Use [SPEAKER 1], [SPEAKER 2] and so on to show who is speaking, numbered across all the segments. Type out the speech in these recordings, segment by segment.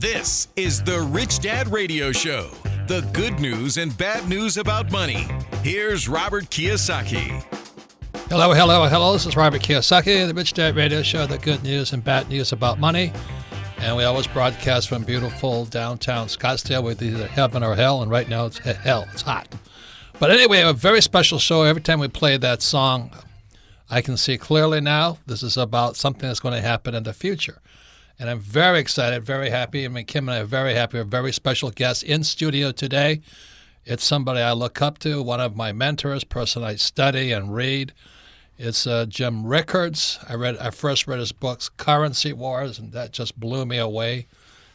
[SPEAKER 1] This is the Rich Dad Radio Show. The good news and bad news about money. Here's Robert Kiyosaki.
[SPEAKER 2] Hello. This is Robert Kiyosaki, the Rich Dad Radio Show, the good news and bad news about money. And we always broadcast from beautiful downtown Scottsdale with either heaven or hell. And right now it's hell. It's hot. But anyway, a very special show. Every time we play that song, I can see clearly now this is about something that's going to happen in the future. And I'm very excited, very happy. I mean, Kim and I are very happy. A very special guest in studio today. It's somebody I look up to, one of my mentors, person I study and read. It's Jim Rickards. I first read his books, Currency Wars, and that just blew me away.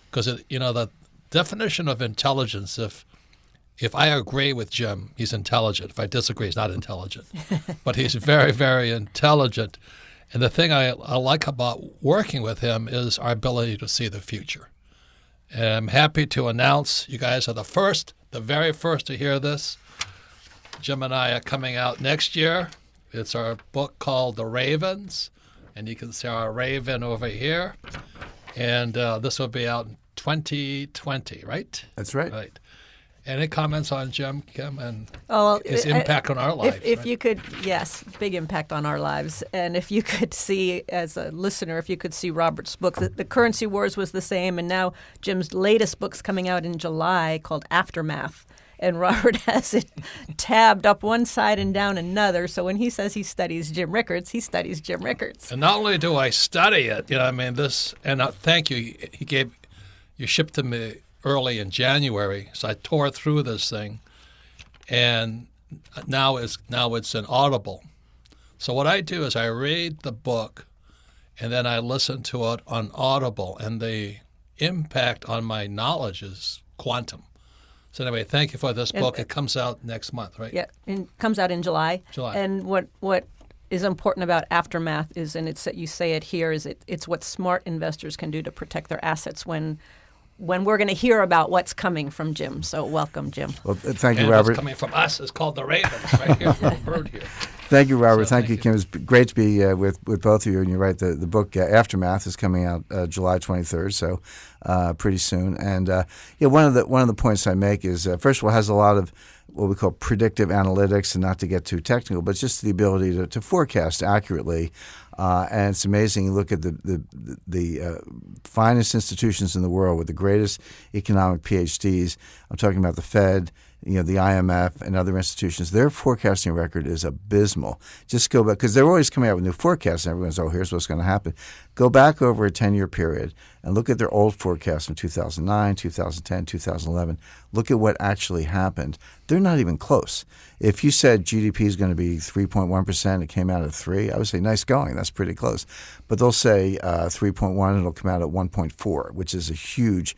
[SPEAKER 2] Because, the definition of intelligence, if I agree with Jim, he's intelligent. If I disagree, he's not intelligent. But he's very, very intelligent. And the thing I like about working with him is our ability to see the future. And I'm happy to announce you guys are the very first to hear this. Jim and I are coming out next year. It's our book called The Ravens, and you can see our raven over here. And this will be out in 2020, right?
[SPEAKER 3] That's right.
[SPEAKER 2] Right. Any comments on Jim, Kim, and his
[SPEAKER 4] well,
[SPEAKER 2] impact on our lives?
[SPEAKER 4] If
[SPEAKER 2] right?
[SPEAKER 4] you could, yes, big impact on our lives. And if you could see, as a listener, if you could see Robert's book, the Currency Wars was the same, and now Jim's latest book's coming out in July called Aftermath. And Robert has it tabbed up one side and down another. So when he says he studies Jim Rickards, he studies Jim Rickards.
[SPEAKER 2] And not only do I study it, thank you. You shipped to me early in January, so I tore through this thing, and now it's an Audible. So what I do is I read the book, and then I listen to it on Audible, and the impact on my knowledge is quantum. So anyway, thank you for this book. It comes out next month, right?
[SPEAKER 4] Yeah, it comes out in July. And what is important about Aftermath is, and it's you say it here, is it's what smart investors can do to protect their assets when we're going to hear about what's coming from Jim. So welcome, Jim.
[SPEAKER 3] Well, thank you,
[SPEAKER 2] and
[SPEAKER 3] Robert.
[SPEAKER 2] What's coming from us is called the Ravens, right here, little bird here.
[SPEAKER 3] Thank you, Robert.
[SPEAKER 2] So,
[SPEAKER 3] thank you, Kim. It's great to be with both of you. And you're right, the book Aftermath is coming out July 23rd, so pretty soon. And one of the points I make is, first of all, it has a lot of what we call predictive analytics, and not to get too technical, but just the ability to forecast accurately. And it's amazing. You look at the finest institutions in the world with the greatest economic PhDs. I'm talking about the Fed, the IMF, and other institutions. Their forecasting record is abysmal. Just go back, because they're always coming out with new forecasts, and everyone's, here's what's going to happen. Go back over a 10-year period and look at their old forecasts from 2009, 2010, 2011. Look at what actually happened. They're not even close. If you said GDP is going to be 3.1%, it came out at 3, I would say, nice going. That's pretty close. But they'll say 3.1, and it'll come out at 1.4, which is a huge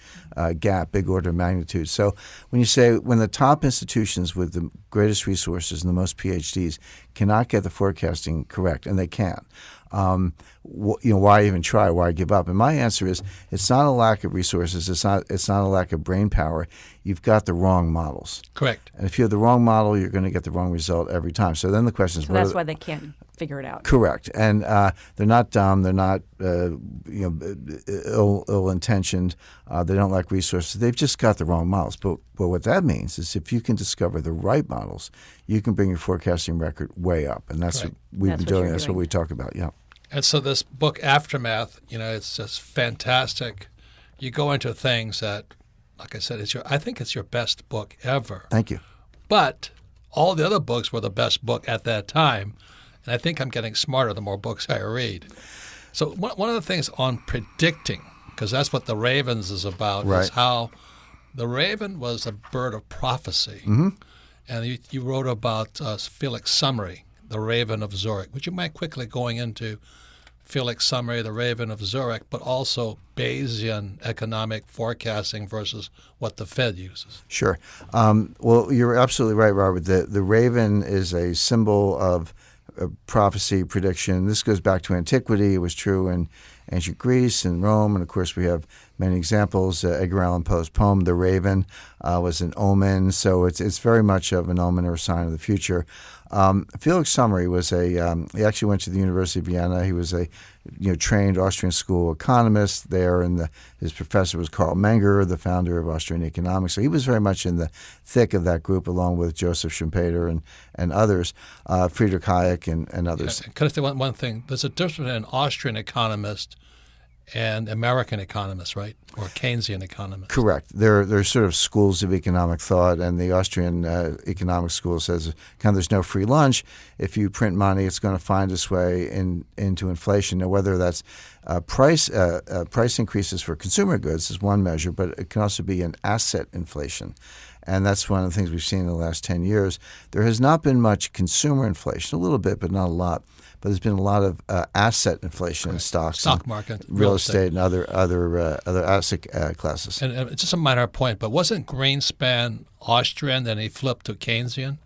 [SPEAKER 3] gap, big order of magnitude. So when the top institutions with the greatest resources and the most PhDs cannot get the forecasting correct, and they can't, why even try? Why give up? And my answer is, it's not a lack of resources. It's not a lack of brain power. You've got the wrong models.
[SPEAKER 2] Correct.
[SPEAKER 3] And if you have the wrong model, you're going to get the wrong result every time. So then the question is,
[SPEAKER 4] so that's why they can't figure it out.
[SPEAKER 3] Correct. And they're not dumb. They're not ill-intentioned. They don't lack resources. They've just got the wrong models. But what that means is, if you can discover the right models, you can bring your forecasting record way up. And that's what we've been doing. That's what we talk about. Yeah.
[SPEAKER 2] And so this book, Aftermath, it's just fantastic. You go into things that, like I said, I think it's your best book ever.
[SPEAKER 3] Thank you.
[SPEAKER 2] But all the other books were the best book at that time. And I think I'm getting smarter the more books I read. So one of the things on predicting, because that's what the Ravens is about, is how the raven was a bird of prophecy.
[SPEAKER 3] Mm-hmm.
[SPEAKER 2] And you wrote about Felix Summary, the Raven of Zurich. Would you mind quickly going into Felix Summary, the Raven of Zurich, but also Bayesian economic forecasting versus what the Fed uses?
[SPEAKER 3] Sure. Well, you're absolutely right, Robert. The raven is a symbol of prophecy, prediction. This goes back to antiquity. It was true in ancient Greece and Rome, and of course we have many examples. Edgar Allan Poe's poem *The Raven* was an omen, so it's very much of an omen or a sign of the future. Felix Summary was he actually went to the University of Vienna. He was a trained Austrian school economist there, and his professor was Karl Menger, the founder of Austrian economics. So he was very much in the thick of that group, along with Joseph Schumpeter and others, Friedrich Hayek and others.
[SPEAKER 2] Yeah, can I say one thing? There's a difference between an Austrian economist and American economist, right? Or Keynesian economist.
[SPEAKER 3] Correct. There are sort of schools of economic thought, and the Austrian economic school says there's no free lunch. If you print money, it's going to find its way into inflation. Now, whether that's price increases for consumer goods is one measure, but it can also be an asset inflation. And that's one of the things we've seen in the last 10 years. There has not been much consumer inflation, a little bit, but not a lot. But there's been a lot of asset inflation in stocks,
[SPEAKER 2] stock market,
[SPEAKER 3] real estate, and other asset classes.
[SPEAKER 2] And just a minor point, but wasn't Greenspan Austrian, then he flipped to Keynesian?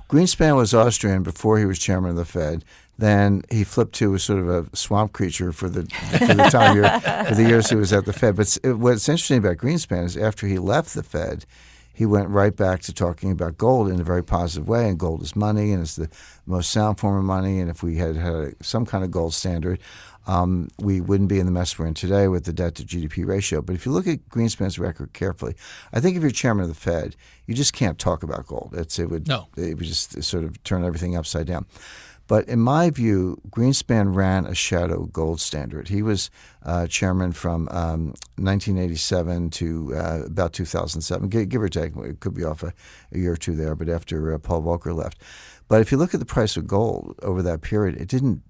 [SPEAKER 3] Greenspan was Austrian before he was chairman of the Fed. Then he flipped to a sort of a swamp creature for the for the years he was at the Fed. But what's interesting about Greenspan is after he left the Fed, he went right back to talking about gold in a very positive way, and gold is money, and it's the most sound form of money. And if we had some kind of gold standard, we wouldn't be in the mess we're in today with the debt to GDP ratio. But if you look at Greenspan's record carefully, I think if you're chairman of the Fed, you just can't talk about gold. It would just sort of turn everything upside down. But in my view, Greenspan ran a shadow gold standard. He was chairman from 1987 to about 2007, give or take. It could be off a year or two there, but after Paul Volcker left. But if you look at the price of gold over that period, it didn't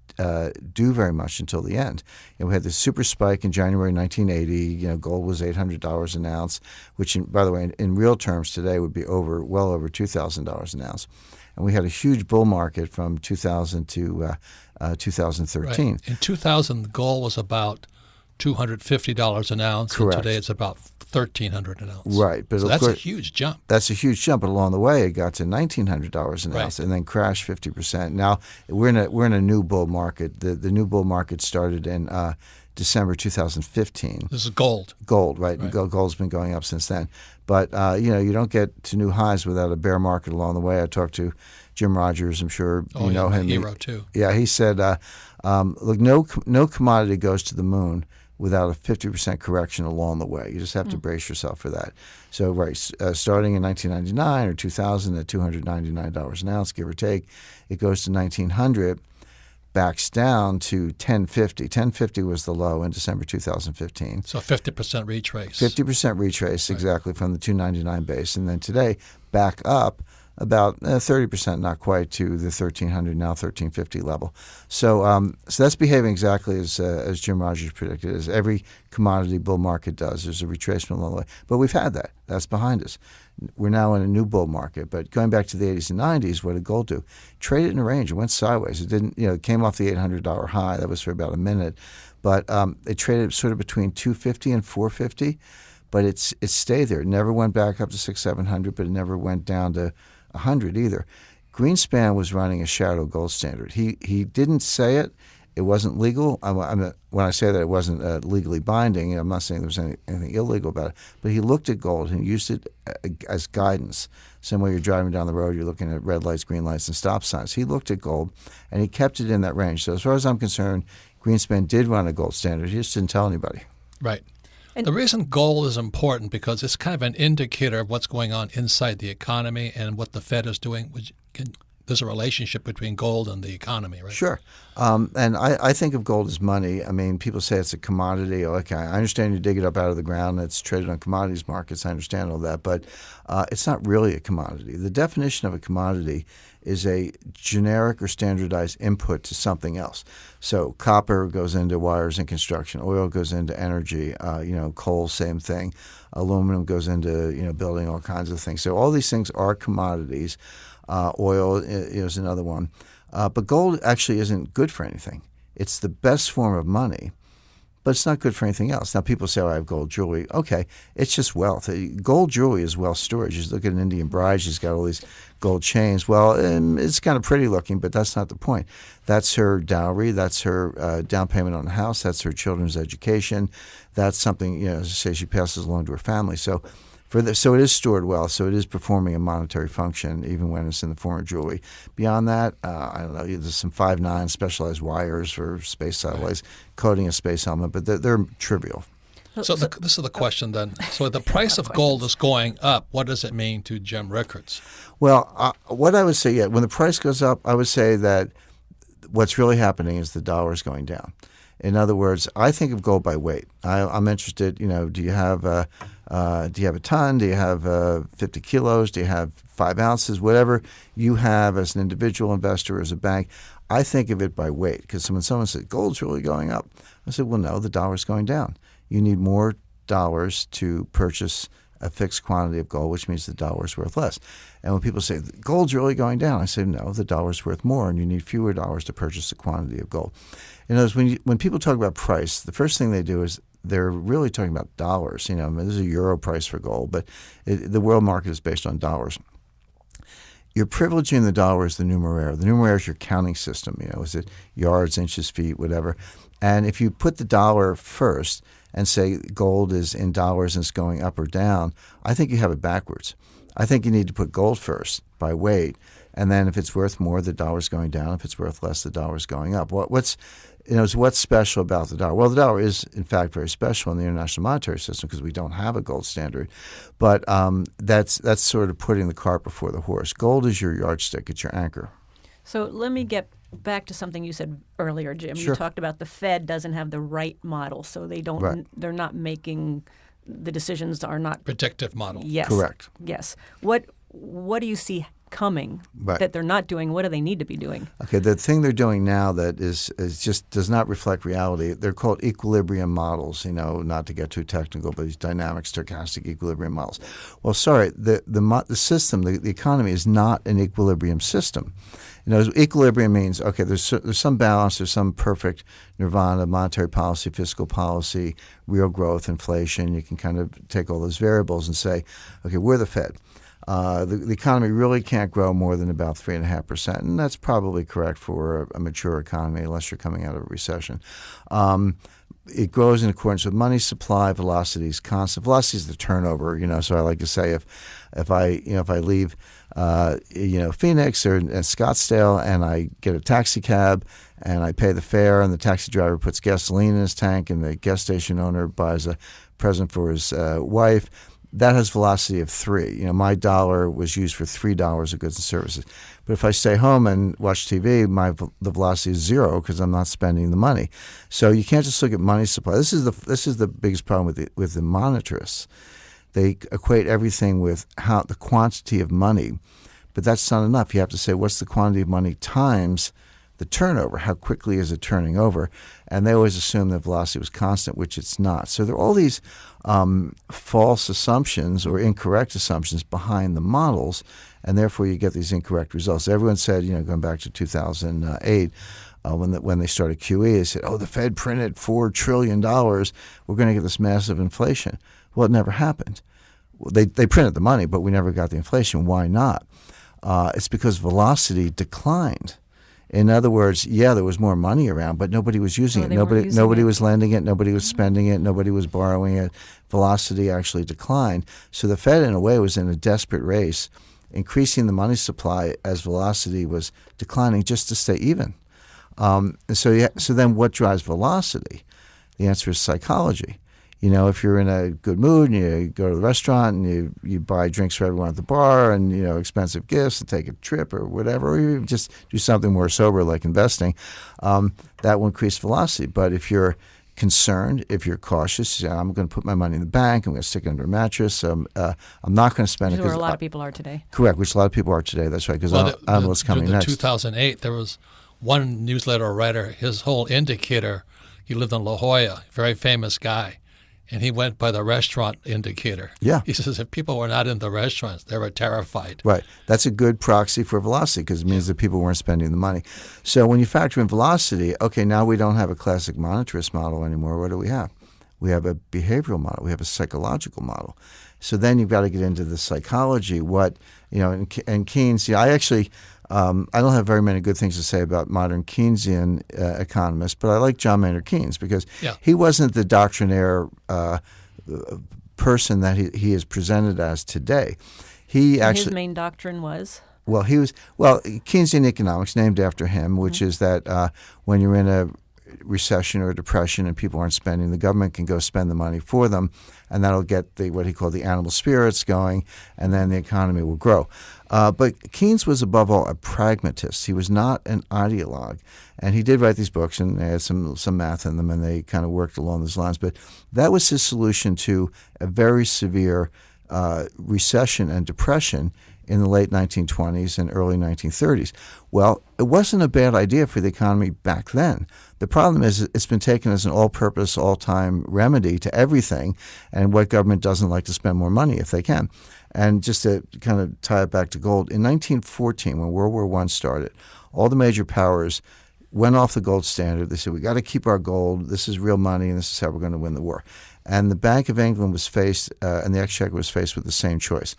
[SPEAKER 3] do very much until the end. We had this super spike in January 1980. Gold was $800 an ounce, which, by the way, in real terms today would be well over $2,000 an ounce. And we had a huge bull market from 2000 to 2013.
[SPEAKER 2] Right. In 2000, gold was about $250 an ounce.
[SPEAKER 3] Correct.
[SPEAKER 2] And today it's about $1,300 an ounce.
[SPEAKER 3] Right. But
[SPEAKER 2] so that's a huge jump.
[SPEAKER 3] That's a huge jump. But along the way, it got to $1,900 an ounce and then crashed 50%. Now, we're in a new bull market. The new bull market started in December 2015.
[SPEAKER 2] This is gold.
[SPEAKER 3] Gold, right? And gold's been going up since then. But, you don't get to new highs without a bear market along the way. I talked to Jim Rogers. I'm sure you know him.
[SPEAKER 2] Hero, too.
[SPEAKER 3] Yeah, he said, look, no commodity goes to the moon without a 50% correction along the way. You just have to brace yourself for that. So, starting in 1999 or 2000 at $299 an ounce, give or take, it goes to 1900. Backs down to 1050. 1050 was the low in December 2015.
[SPEAKER 2] So 50% retrace.
[SPEAKER 3] 50% retrace, exactly, from the 299 base. And then today, back up about 30%, not quite, to the 1300, now 1350 level. So that's behaving exactly as Jim Rogers predicted, as every commodity bull market does. There's a retracement along the way. But we've had that. That's behind us. We're now in a new bull market. But going back to the 80s and 90s, what did gold do? Traded in a range. It went sideways. It didn't, it came off the $800 high. That was for about a minute. But it traded sort of between 250 and 450. But it stayed there. It never went back up to 600-700, but it never went down to 100 either. Greenspan was running a shadow gold standard. He didn't say it. It wasn't legal. When I say that, it wasn't legally binding. I'm not saying there was anything illegal about it. But he looked at gold and used it as guidance. Same way you're driving down the road, you're looking at red lights, green lights, and stop signs. He looked at gold, and he kept it in that range. So as far as I'm concerned, Greenspan did run a gold standard. He just didn't tell anybody.
[SPEAKER 2] Right. The reason gold is important because it's kind of an indicator of what's going on inside the economy and what the Fed is doing. There's a relationship between gold and the economy, right?
[SPEAKER 3] Sure. And I think of gold as money. I mean, people say it's a commodity. Okay, I understand you dig it up out of the ground. It's traded on commodities markets. I understand all that. But it's not really a commodity. The definition of a commodity is a generic or standardized input to something else. So copper goes into wires and construction. Oil goes into energy. Coal, same thing. Aluminum goes into building all kinds of things. So all these things are commodities. Oil is another one. But gold actually isn't good for anything. It's the best form of money, but it's not good for anything else. Now, people say, I have gold jewelry. Okay, it's just wealth. Gold jewelry is wealth storage. You just look at an Indian bride. She's got all these gold chains. Well, it's kind of pretty looking, but that's not the point. That's her dowry. That's her down payment on a house. That's her children's education. That's something, as I say, she passes along to her family. So So it is stored well. So it is performing a monetary function even when it's in the form of jewelry. Beyond that, I don't know. There's some 5.9 specialized wires for space satellites coating a space helmet, but they're trivial.
[SPEAKER 2] So this is the question then. So the price of gold is going up. What does it mean to Jim Rickards?
[SPEAKER 3] Well, what I would say, when the price goes up, I would say that what's really happening is the dollar is going down. In other words, I think of gold by weight. I'm interested. Do you have a ton? Do you have 50 kilos? Do you have 5 ounces? Whatever you have as an individual investor, as a bank, I think of it by weight. Because when someone says gold's really going up, I said, well, no, the dollar's going down. You need more dollars to purchase a fixed quantity of gold, which means the dollar is worth less. And when people say gold's really going down, I say no, the dollar's worth more, and you need fewer dollars to purchase a quantity of gold. In other words, when people talk about price, the first thing they do is they're really talking about dollars. There's a euro price for gold, but the world market is based on dollars. You're privileging the dollar as the numeraire. The numeraire is your counting system. Is it yards, inches, feet, whatever? And if you put the dollar first and say gold is in dollars and it's going up or down, I think you have it backwards. I think you need to put gold first by weight, and then if it's worth more, the dollar's going down. If it's worth less, the dollar's going up. What's special about the dollar? Well, the dollar is, in fact, very special in the international monetary system because we don't have a gold standard. But that's sort of putting the cart before the horse. Gold is your yardstick. It's your anchor.
[SPEAKER 4] So let me get back to something you said earlier, Jim.
[SPEAKER 3] Sure.
[SPEAKER 4] You talked about the Fed doesn't have the right model, so they don't.
[SPEAKER 3] Right.
[SPEAKER 4] They're not making the decisions are not
[SPEAKER 2] Predictive model.
[SPEAKER 4] Yes.
[SPEAKER 3] Correct.
[SPEAKER 4] Yes. What do you see coming that they're not doing? What do they need to be doing?
[SPEAKER 3] Okay, the thing they're doing now that is just does not reflect reality. They're called equilibrium models. Not to get too technical, but these dynamic stochastic equilibrium models. Well, sorry, the system, the economy is not an equilibrium system. Equilibrium means, okay, there's some balance, there's some perfect nirvana, monetary policy, fiscal policy, real growth, inflation. You can kind of take all those variables and say, okay, we're the Fed. The economy really can't grow more than about 3.5%, and that's probably correct for a mature economy unless you're coming out of a recession. It grows in accordance with money supply. Velocity is constant. Velocity is the turnover. So I like to say if I leave Phoenix or Scottsdale and I get a taxi cab and I pay the fare and the taxi driver puts gasoline in his tank and the gas station owner buys a present for his wife, that has velocity of 3. My dollar was used for $3 of goods and services. But if I stay home and watch TV, the velocity is 0 because I'm not spending the money. So you can't just look at money supply. This is the biggest problem with the monetarists. They equate everything with the quantity of money, but that's not enough. You have to say what's the quantity of money times the turnover. How quickly is it turning over? And they always assume that velocity was constant, which it's not. So there are all these false assumptions or incorrect assumptions behind the models, and therefore you get these incorrect results. Everyone said, going back to 2008, when they started QE, they said, the Fed printed $4 trillion. We're going to get this massive inflation. Well, it never happened. They printed the money, but we never got the inflation. Why not? It's because velocity declined. In other words, there was more money around, but nobody was using it. Nobody was lending it. Nobody was spending it. Nobody was borrowing it. Velocity actually declined. So the Fed, in a way, was in a desperate race, increasing the money supply as velocity was declining just to stay even. So then what drives velocity? The answer is psychology. If you're in a good mood and you go to the restaurant and you buy drinks for everyone at the bar and, expensive gifts and take a trip or whatever, or you just do something more sober like investing, that will increase velocity. But if you're concerned, if you're cautious, I'm going to put my money in the bank, I'm going to stick it under a mattress, I'm not going to spend it.
[SPEAKER 4] Which is where a lot of people are today.
[SPEAKER 3] Correct, which a lot of people are today. That's right, because I don't know what's coming next.
[SPEAKER 2] In 2008, there was one newsletter writer, his whole indicator, he lived in La Jolla, very famous guy. And he went by the restaurant indicator.
[SPEAKER 3] Yeah.
[SPEAKER 2] He says if people were not in the restaurants, they were terrified.
[SPEAKER 3] Right. That's a good proxy for velocity because it means that people weren't spending the money. So when you factor in velocity, okay, now we don't have a classic monetarist model anymore. What do we have? We have a behavioral model. We have a psychological model. So then you've got to get into the psychology. And Keynes, I actually I don't have very many good things to say about modern Keynesian economists, but I like John Maynard Keynes because he wasn't the doctrinaire person that he is presented as today. He
[SPEAKER 4] And
[SPEAKER 3] actually
[SPEAKER 4] his main doctrine was?
[SPEAKER 3] Well, Keynesian economics, named after him, which is that when you're in a recession or a depression and people aren't spending, the government can go spend the money for them, and that'll get what he called the animal spirits going, and then the economy will grow. But Keynes was above all a pragmatist. He was not an ideologue, and he did write these books, and they had some math in them, and they kind of worked along those lines. But that was his solution to a very severe recession and depression in the late 1920s and early 1930s. Well, it wasn't a bad idea for the economy back then. The problem is it's been taken as an all-purpose, all-time remedy to everything, and what government doesn't like to spend more money if they can. And just to kind of tie it back to gold, in 1914, when World War I started, all the major powers went off the gold standard. They said, we got to keep our gold. This is real money, and this is how we're going to win the war. And the Bank of England was faced, and the Exchequer was faced with the same choice.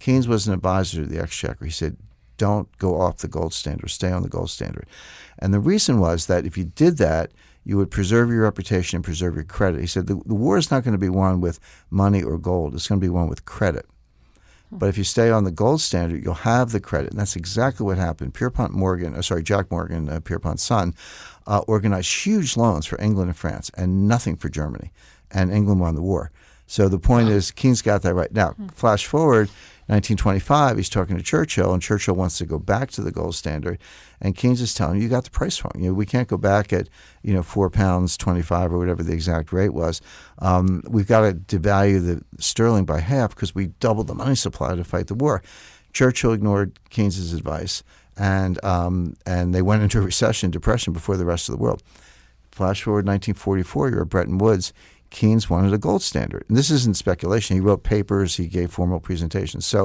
[SPEAKER 3] Keynes was an advisor to the Exchequer. He said, don't go off the gold standard, stay on the gold standard. And the reason was that if you did that, you would preserve your reputation and preserve your credit. He said, the war is not going to be won with money or gold. It's going to be won with credit. But if you stay on the gold standard, you'll have the credit. And that's exactly what happened. Jack Morgan, Pierpont's son, organized huge loans for England and France and nothing for Germany. And England won the war. So the point is, Keynes got that right. Now, flash forward, 1925, he's talking to Churchill, and Churchill wants to go back to the gold standard. And Keynes is telling him, you got the price wrong. We can't go back at, £4.25 or whatever the exact rate was. We've got to devalue the sterling by half because we doubled the money supply to fight the war. Churchill ignored Keynes's advice, and they went into a recession, depression before the rest of the world. Flash forward 1944, you're at Bretton Woods. Keynes wanted a gold standard. And this isn't speculation. He wrote papers. He gave formal presentations. So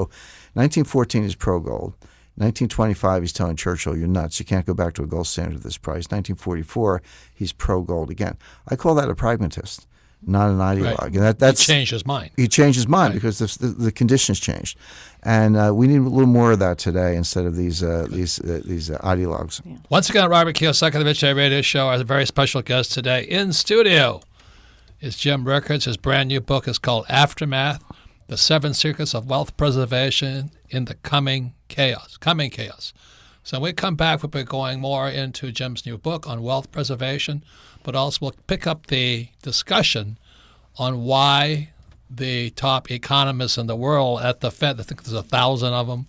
[SPEAKER 3] 1914, he's pro-gold. 1925, he's telling Churchill, you're nuts. You can't go back to a gold standard at this price. 1944, he's pro-gold again. I call that a pragmatist, not an ideologue.
[SPEAKER 2] Right.
[SPEAKER 3] And that's,
[SPEAKER 2] he changed his mind.
[SPEAKER 3] He changed his mind because the conditions changed. And we need a little more of that today instead of these ideologues.
[SPEAKER 4] Yeah.
[SPEAKER 2] Once again, Robert Kiyosaki, the Rich Dad Radio Show, our very special guest today in studio is Jim Rickards. His brand new book is called Aftermath, The 7 Secrets of Wealth Preservation in the Coming Chaos. So when we come back, we'll be going more into Jim's new book on wealth preservation, but also we'll pick up the discussion on why the top economists in the world at the Fed, I think there's 1,000 of them,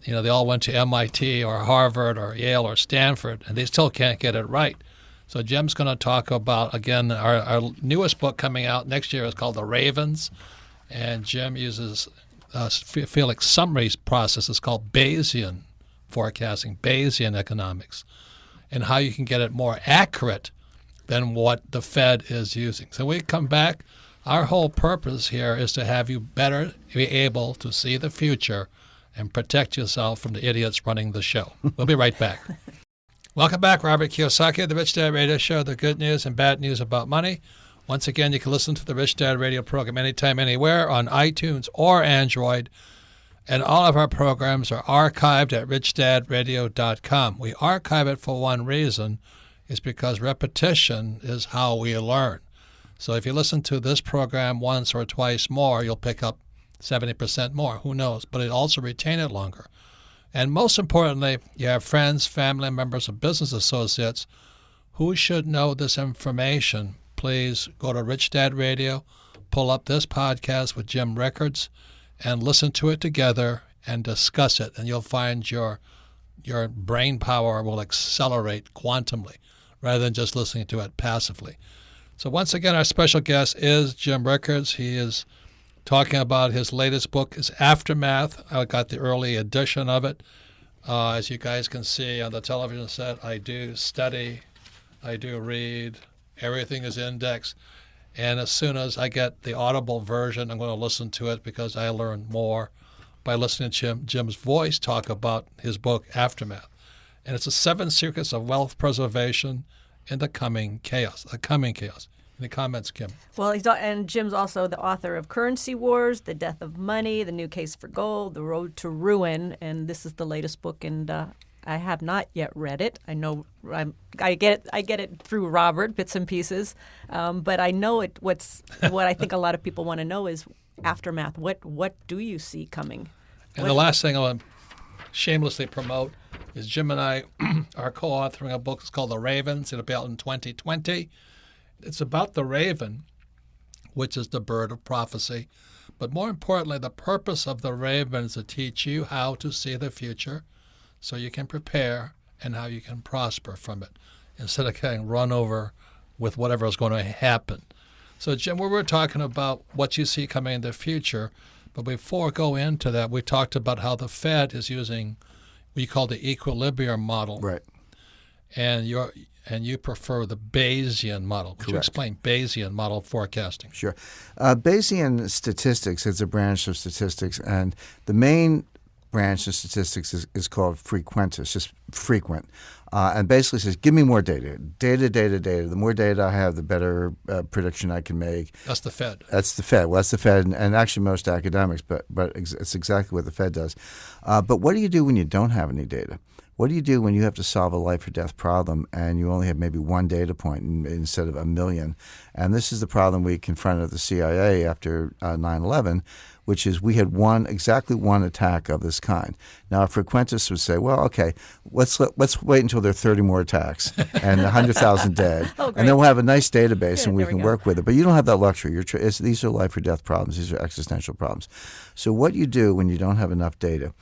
[SPEAKER 2] they all went to MIT or Harvard or Yale or Stanford, and they still can't get it right. So Jim's going to talk about, again, our newest book coming out next year is called The Ravens. And Jim uses Felix Sumray's process. It's called Bayesian forecasting, Bayesian economics, and how you can get it more accurate than what the Fed is using. So when we come back, our whole purpose here is to have you better be able to see the future and protect yourself from the idiots running the show. We'll be right back. Welcome back, Robert Kiyosaki, the Rich Dad Radio Show, the good news and bad news about money. Once again, you can listen to the Rich Dad Radio program anytime, anywhere on iTunes or Android. And all of our programs are archived at richdadradio.com. We archive it for one reason, is because repetition is how we learn. So if you listen to this program once or twice more, you'll pick up 70% more. Who knows? But it also retain it longer. And most importantly, you have friends, family members, or business associates who should know this information. Please go to Rich Dad Radio, pull up this podcast with Jim Rickards, and listen to it together and discuss it. And you'll find your brain power will accelerate quantumly rather than just listening to it passively. So once again, our special guest is Jim Rickards. He is talking about his latest book, is Aftermath. I got the early edition of it. As you guys can see on the television set, I do study, I do read, everything is indexed. And as soon as I get the audible version, I'm going to listen to it because I learn more by listening to Jim's voice talk about his book, Aftermath. And it's the 7 Secrets of Wealth Preservation in the Coming Chaos. Any comments, Kim?
[SPEAKER 4] Well, and Jim's also the author of Currency Wars, The Death of Money, The New Case for Gold, The Road to Ruin, and this is the latest book. And I have not yet read it. I know I get it through Robert, bits and pieces, but I know it. What I think a lot of people want to know is aftermath. What do you see coming?
[SPEAKER 2] And the last thing I want to shamelessly promote is Jim and I are co-authoring a book. It's called The Ravens. It'll be out in 2020. It's about the raven, which is the bird of prophecy. But more importantly, the purpose of the raven is to teach you how to see the future so you can prepare and how you can prosper from it instead of getting run over with whatever is going to happen. So, Jim, we were talking about what you see coming in the future. But before I go into that, we talked about how the Fed is using what you call the equilibrium model.
[SPEAKER 3] Right.
[SPEAKER 2] And you prefer the Bayesian model. Could you explain Bayesian model forecasting?
[SPEAKER 3] Sure. Bayesian statistics is a branch of statistics, and the main branch of statistics is called frequentis, just frequent. And basically says, give me more data. Data. The more data I have, the better prediction I can make.
[SPEAKER 2] That's the Fed.
[SPEAKER 3] That's the Fed. Well, that's the Fed, and actually most academics, but it's exactly what the Fed does. But what do you do when you don't have any data? What do you do when you have to solve a life or death problem and you only have maybe one data point instead of a million? And this is the problem we confronted at the CIA after 9/11, which is we had exactly one attack of this kind. Now, a frequentist would say, well, okay, let's wait until there are 30 more attacks and 100,000 dead, and then we'll have a nice database and we can work with it. But you don't have that luxury. These are life or death problems. These are existential problems. So what you do when you don't have enough data,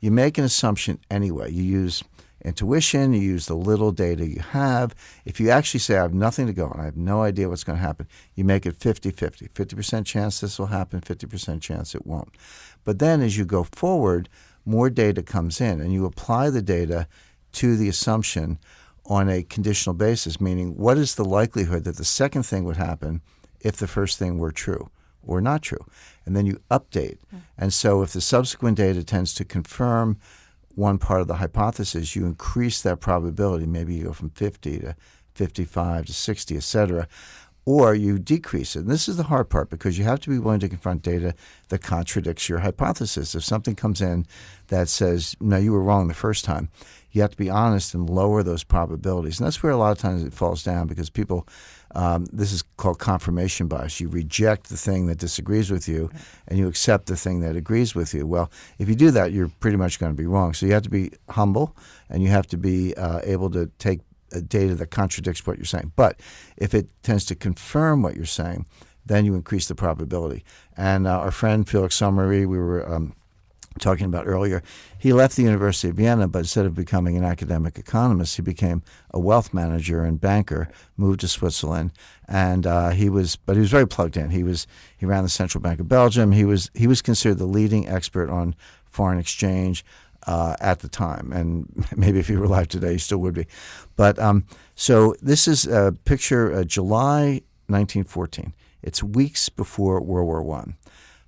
[SPEAKER 3] you make an assumption anyway. You use intuition, you use the little data you have. If you actually say, I have nothing to go on, I have no idea what's going to happen, you make it 50-50. 50% chance this will happen, 50% chance it won't. But then as you go forward, more data comes in, and you apply the data to the assumption on a conditional basis, meaning what is the likelihood that the second thing would happen if the first thing were true or not true? And then you update. And so if the subsequent data tends to confirm one part of the hypothesis, you increase that probability. Maybe you go from 50 to 55 to 60, et cetera, or you decrease it. And this is the hard part because you have to be willing to confront data that contradicts your hypothesis. If something comes in that says, no, you were wrong the first time, you have to be honest and lower those probabilities. And that's where a lot of times it falls down because people, this is called confirmation bias. You reject the thing that disagrees with you and you accept the thing that agrees with you. Well, if you do that, you're pretty much going to be wrong. So you have to be humble and you have to be able to take data that contradicts what you're saying. But if it tends to confirm what you're saying, then you increase the probability. And our friend Felix Sommery, we were talking about earlier, he left the University of Vienna, but instead of becoming an academic economist, he became a wealth manager and banker, moved to Switzerland, and he was very plugged in. He ran the Central Bank of Belgium. He was considered the leading expert on foreign exchange at the time, and maybe if he were alive today, he still would be. But so this is a picture, July 1914. It's weeks before World War I.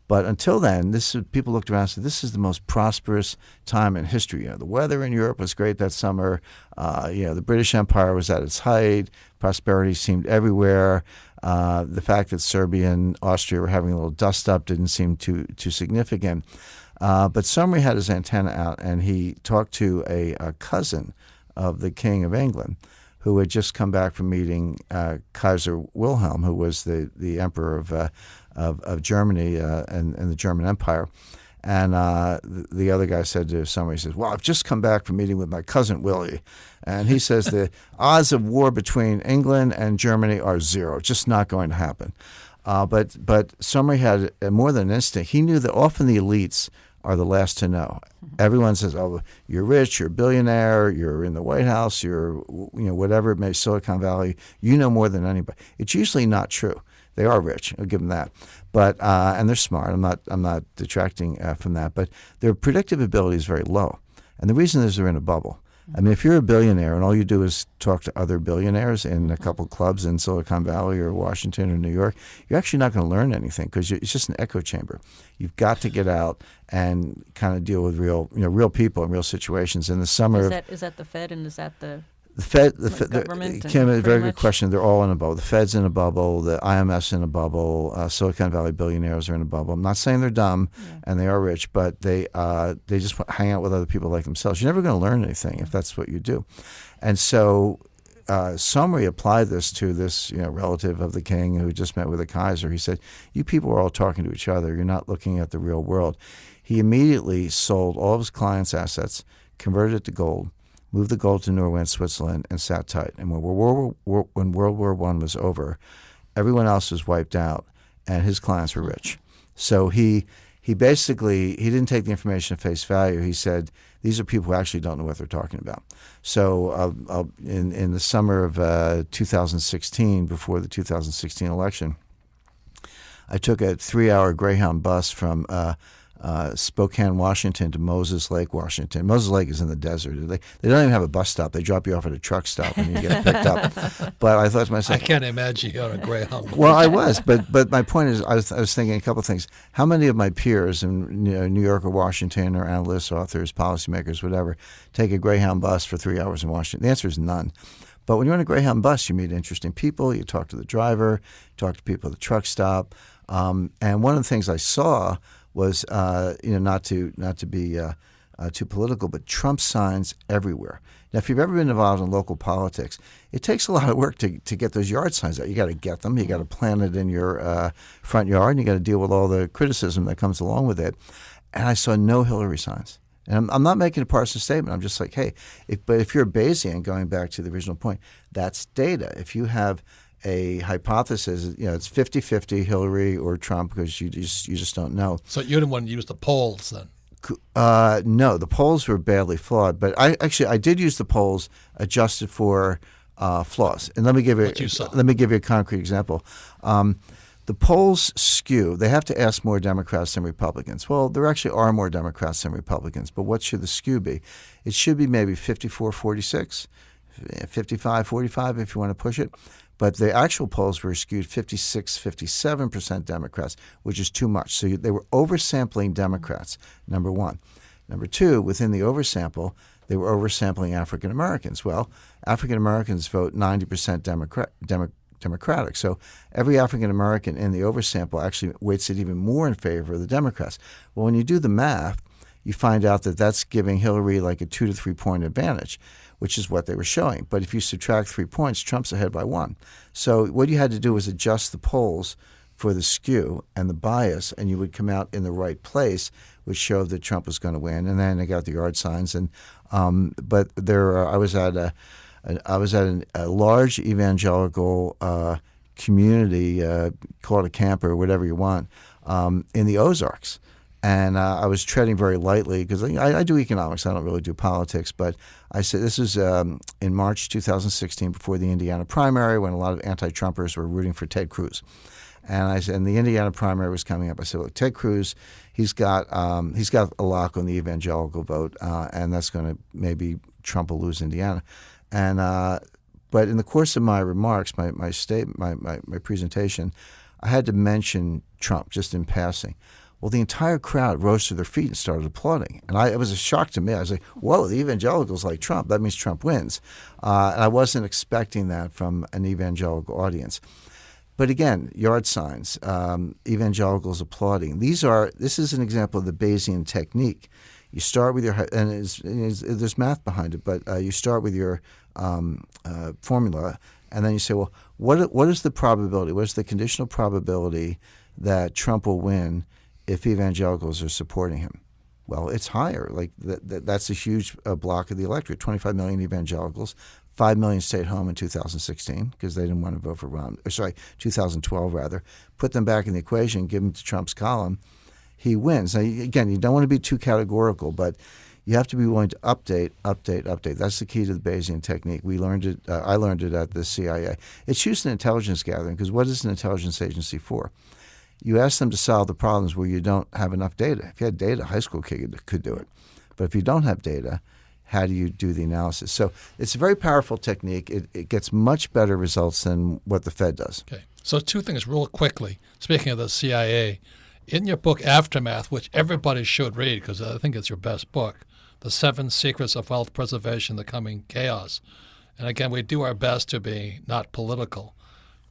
[SPEAKER 3] But until then, people looked around and said, this is the most prosperous time in history. The weather in Europe was great that summer. The British Empire was at its height. Prosperity seemed everywhere. The fact that Serbia and Austria were having a little dust up didn't seem too significant. But Sommery had his antenna out, and he talked to a cousin of the King of England who had just come back from meeting Kaiser Wilhelm, who was the emperor of Germany and the German Empire. And the other guy said to Sommery, he says, well, I've just come back from meeting with my cousin Willie. And he says the odds of war between England and Germany are zero, just not going to happen. But Sommery had more than an instinct. He knew that often the elites are the last to know. Everyone says, oh, you're rich, you're a billionaire, you're in the White House, you're whatever it may be, Silicon Valley, you know more than anybody. It's usually not true. They are rich, I'll give them that. But and they're smart. I'm not detracting from that. But their predictive ability is very low. And the reason is they're in a bubble. I mean, if you're a billionaire and all you do is talk to other billionaires in a couple clubs in Silicon Valley or Washington or New York, you're actually not going to learn anything because it's just an echo chamber. You've got to get out and kind of deal with real people and real situations. In the summer,
[SPEAKER 4] is that the Fed and is that the
[SPEAKER 3] The Fed,
[SPEAKER 4] government
[SPEAKER 3] Kim, a very
[SPEAKER 4] much.
[SPEAKER 3] good question. They're all in a bubble. The Fed's in a bubble. The IMF's in a bubble. Silicon Valley billionaires are in a bubble. I'm not saying they're dumb, and they are rich, but they just hang out with other people like themselves. You're never going to learn anything if that's what you do. And so, Somri applied this to this relative of the king who just met with the Kaiser. He said, "You people are all talking to each other. You're not looking at the real world." He immediately sold all of his clients' assets, converted it to gold, moved the gold to Norway and Switzerland, and sat tight. And when World War I was over, everyone else was wiped out, and his clients were rich. So he basically didn't take the information at face value. He said, these are people who actually don't know what they're talking about. So in the summer of 2016, before the 2016 election, I took a 3-hour Greyhound bus from Spokane, Washington to Moses Lake, Washington. Moses Lake is in the desert. They don't even have a bus stop. They drop you off at a truck stop and you get picked up. But I thought to myself,
[SPEAKER 2] I can't imagine you on a Greyhound.
[SPEAKER 3] Well, I was, but my point is, I was thinking a couple of things. How many of my peers in New York or Washington, or analysts, authors, policymakers, whatever, take a Greyhound bus for 3 hours in Washington? The answer is none. But when you're on a Greyhound bus, you meet interesting people. You talk to the driver, talk to people at the truck stop. And one of the things I saw was, not to be too political, but Trump signs everywhere. Now, if you've ever been involved in local politics, it takes a lot of work to get those yard signs out. You got to get them. You got to plant it in your front yard, and you got to deal with all the criticism that comes along with it. And I saw no Hillary signs. And I'm not making a partisan statement. I'm just like, hey, if you're a Bayesian, going back to the original point, that's data. If you have a hypothesis, it's 50-50 Hillary or Trump, because you just don't know.
[SPEAKER 2] So you didn't want to use the polls then?
[SPEAKER 3] No, the polls were badly flawed. But I did use the polls adjusted for flaws. And let me give you a concrete example. The polls skew. They have to ask more Democrats than Republicans. Well, there actually are more Democrats than Republicans. But what should the skew be? It should be maybe 54-46, 55-45 if you want to push it. But the actual polls were skewed 56-57% Democrats, which is too much. So they were oversampling Democrats, number one. Number two, within the oversample, they were oversampling African Americans. Well, African Americans vote 90% Democratic. So every African American in the oversample actually weights it even more in favor of the Democrats. Well, when you do the math, you find out that that's giving Hillary like a 2 to 3 point advantage, which is what they were showing. But if you subtract 3 points, Trump's ahead by 1. So what you had to do was adjust the polls for the skew and the bias, and you would come out in the right place, which showed that Trump was going to win. And then they got the yard signs. And but I was at a large evangelical community, call it a camp or whatever you want, in the Ozarks. And I was treading very lightly because I do economics. I don't really do politics. But I said, this is in March 2016, before the Indiana primary, when a lot of anti-Trumpers were rooting for Ted Cruz. And I said, and the Indiana primary was coming up. I said, look, Ted Cruz, he's got a lock on the evangelical vote, and that's going to maybe Trump will lose Indiana. And but in the course of my remarks, my presentation, I had to mention Trump just in passing. Well, the entire crowd rose to their feet and started applauding. And it was a shock to me. I was like, whoa, the evangelicals like Trump. That means Trump wins. And I wasn't expecting that from an evangelical audience. But again, yard signs, evangelicals applauding. This is an example of the Bayesian technique. You start with and there's math behind it, but you start with your formula, and then you say, well, what is the probability? What is the conditional probability that Trump will win if evangelicals are supporting him? Well, it's higher. Like that's a huge block of the electorate. 25 million evangelicals, 5 million stayed home in 2016 because they didn't want to vote for 2012 rather. Put them back in the equation, give them to Trump's column, he wins. Now, again, you don't want to be too categorical, but you have to be willing to update. That's the key to the Bayesian technique. We learned it. I learned it at the CIA. It's used in intelligence gathering because what is an intelligence agency for? You ask them to solve the problems where you don't have enough data. If you had data, a high school kid could do it. But if you don't have data, how do you do the analysis? So it's a very powerful technique. It gets much better results than what the Fed does.
[SPEAKER 2] Okay. So two things real quickly. Speaking of the CIA, in your book Aftermath, which everybody should read because I think it's your best book, The 7 Secrets of Wealth Preservation, The Coming Chaos, And again, we do our best to be not political.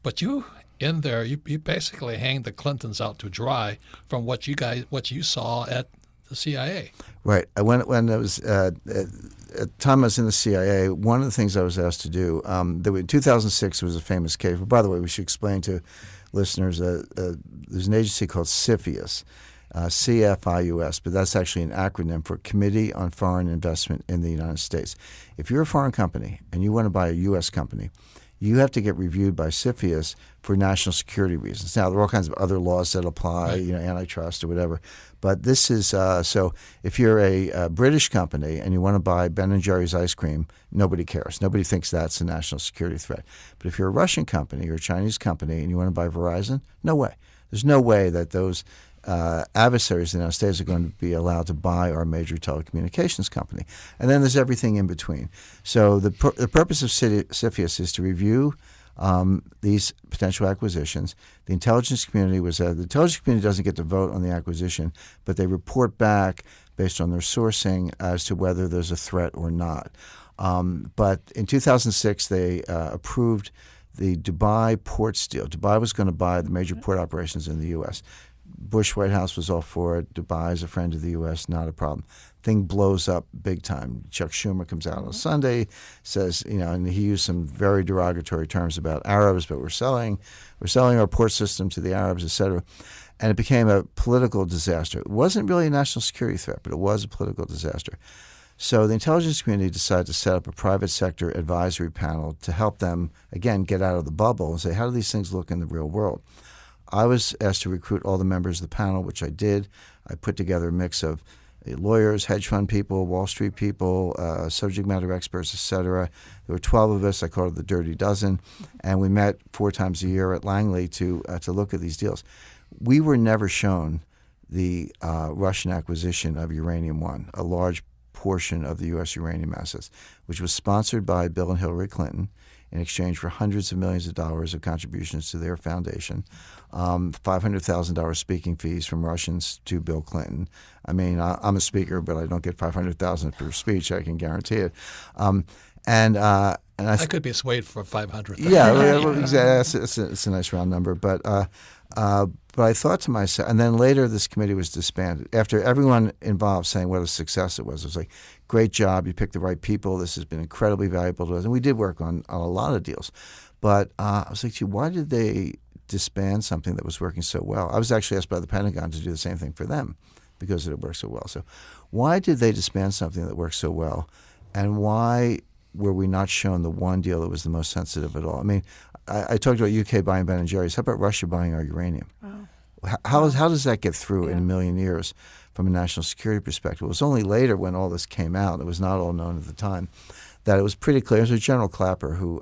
[SPEAKER 2] But you, in there, you basically hang the Clintons out to dry from what you saw at the CIA.
[SPEAKER 3] Right. When I was at the time I was in the CIA, one of the things I was asked to do, in 2006 there was a famous case. By the way, we should explain to listeners, there's an agency called CFIUS, CFIUS, but that's actually an acronym for Committee on Foreign Investment in the United States. If you're a foreign company and you want to buy a U.S. company, you have to get reviewed by CFIUS for national security reasons. Now, there are all kinds of other laws that apply,
[SPEAKER 2] right.
[SPEAKER 3] Antitrust or whatever. But this is so if you're a British company and you want to buy Ben & Jerry's ice cream, nobody cares. Nobody thinks that's a national security threat. But if you're a Russian company or a Chinese company and you want to buy Verizon, no way. There's no way that those adversaries in the United States are going to be allowed to buy our major telecommunications company. And then there's everything in between. So the purpose of CFIUS is to review these potential acquisitions. The intelligence community the intelligence community doesn't get to vote on the acquisition, but they report back based on their sourcing as to whether there's a threat or not. But in 2006, they approved the Dubai ports deal. Dubai was going to buy the major port operations in the U.S. Bush White House was all for it. Dubai is a friend of the U.S., not a problem. Thing blows up big time. Chuck Schumer comes out on Sunday, says, and he used some very derogatory terms about Arabs, but we're selling our port system to the Arabs, et cetera. And it became a political disaster. It wasn't really a national security threat, but it was a political disaster. So the intelligence community decided to set up a private sector advisory panel to help them, again, get out of the bubble and say, how do these things look in the real world? I was asked to recruit all the members of the panel, which I did. I put together a mix of lawyers, hedge fund people, Wall Street people, subject matter experts, et cetera. There were 12 of us. I called it the Dirty Dozen. And we met 4 times a year at Langley to look at these deals. We were never shown the Russian acquisition of Uranium One, a large portion of the U.S. uranium assets, which was sponsored by Bill and Hillary Clinton in exchange for hundreds of millions of dollars of contributions to their foundation, $500,000 speaking fees from Russians to Bill Clinton. I mean, I'm a speaker, but I don't get $500,000 per speech. I can guarantee it. And I
[SPEAKER 2] could be swayed for 500.
[SPEAKER 3] Yeah, exactly. It's a nice round number, but I thought to myself, and then later this committee was disbanded after everyone involved saying what a success it was. It was like, great job, you picked the right people. This has been incredibly valuable to us, and we did work on a lot of deals. But I was like, gee, why did they disband something that was working so well? I was actually asked by the Pentagon to do the same thing for them because it worked so well. So why did they disband something that worked so well, and why were we not shown the one deal that was the most sensitive at all? I mean, I talked about UK buying Ben & Jerry's. How about Russia buying our uranium? Oh. How does that get through in a million years from a national security perspective? It was only later when all this came out, it was not all known at the time, that it was pretty clear. It was General Clapper who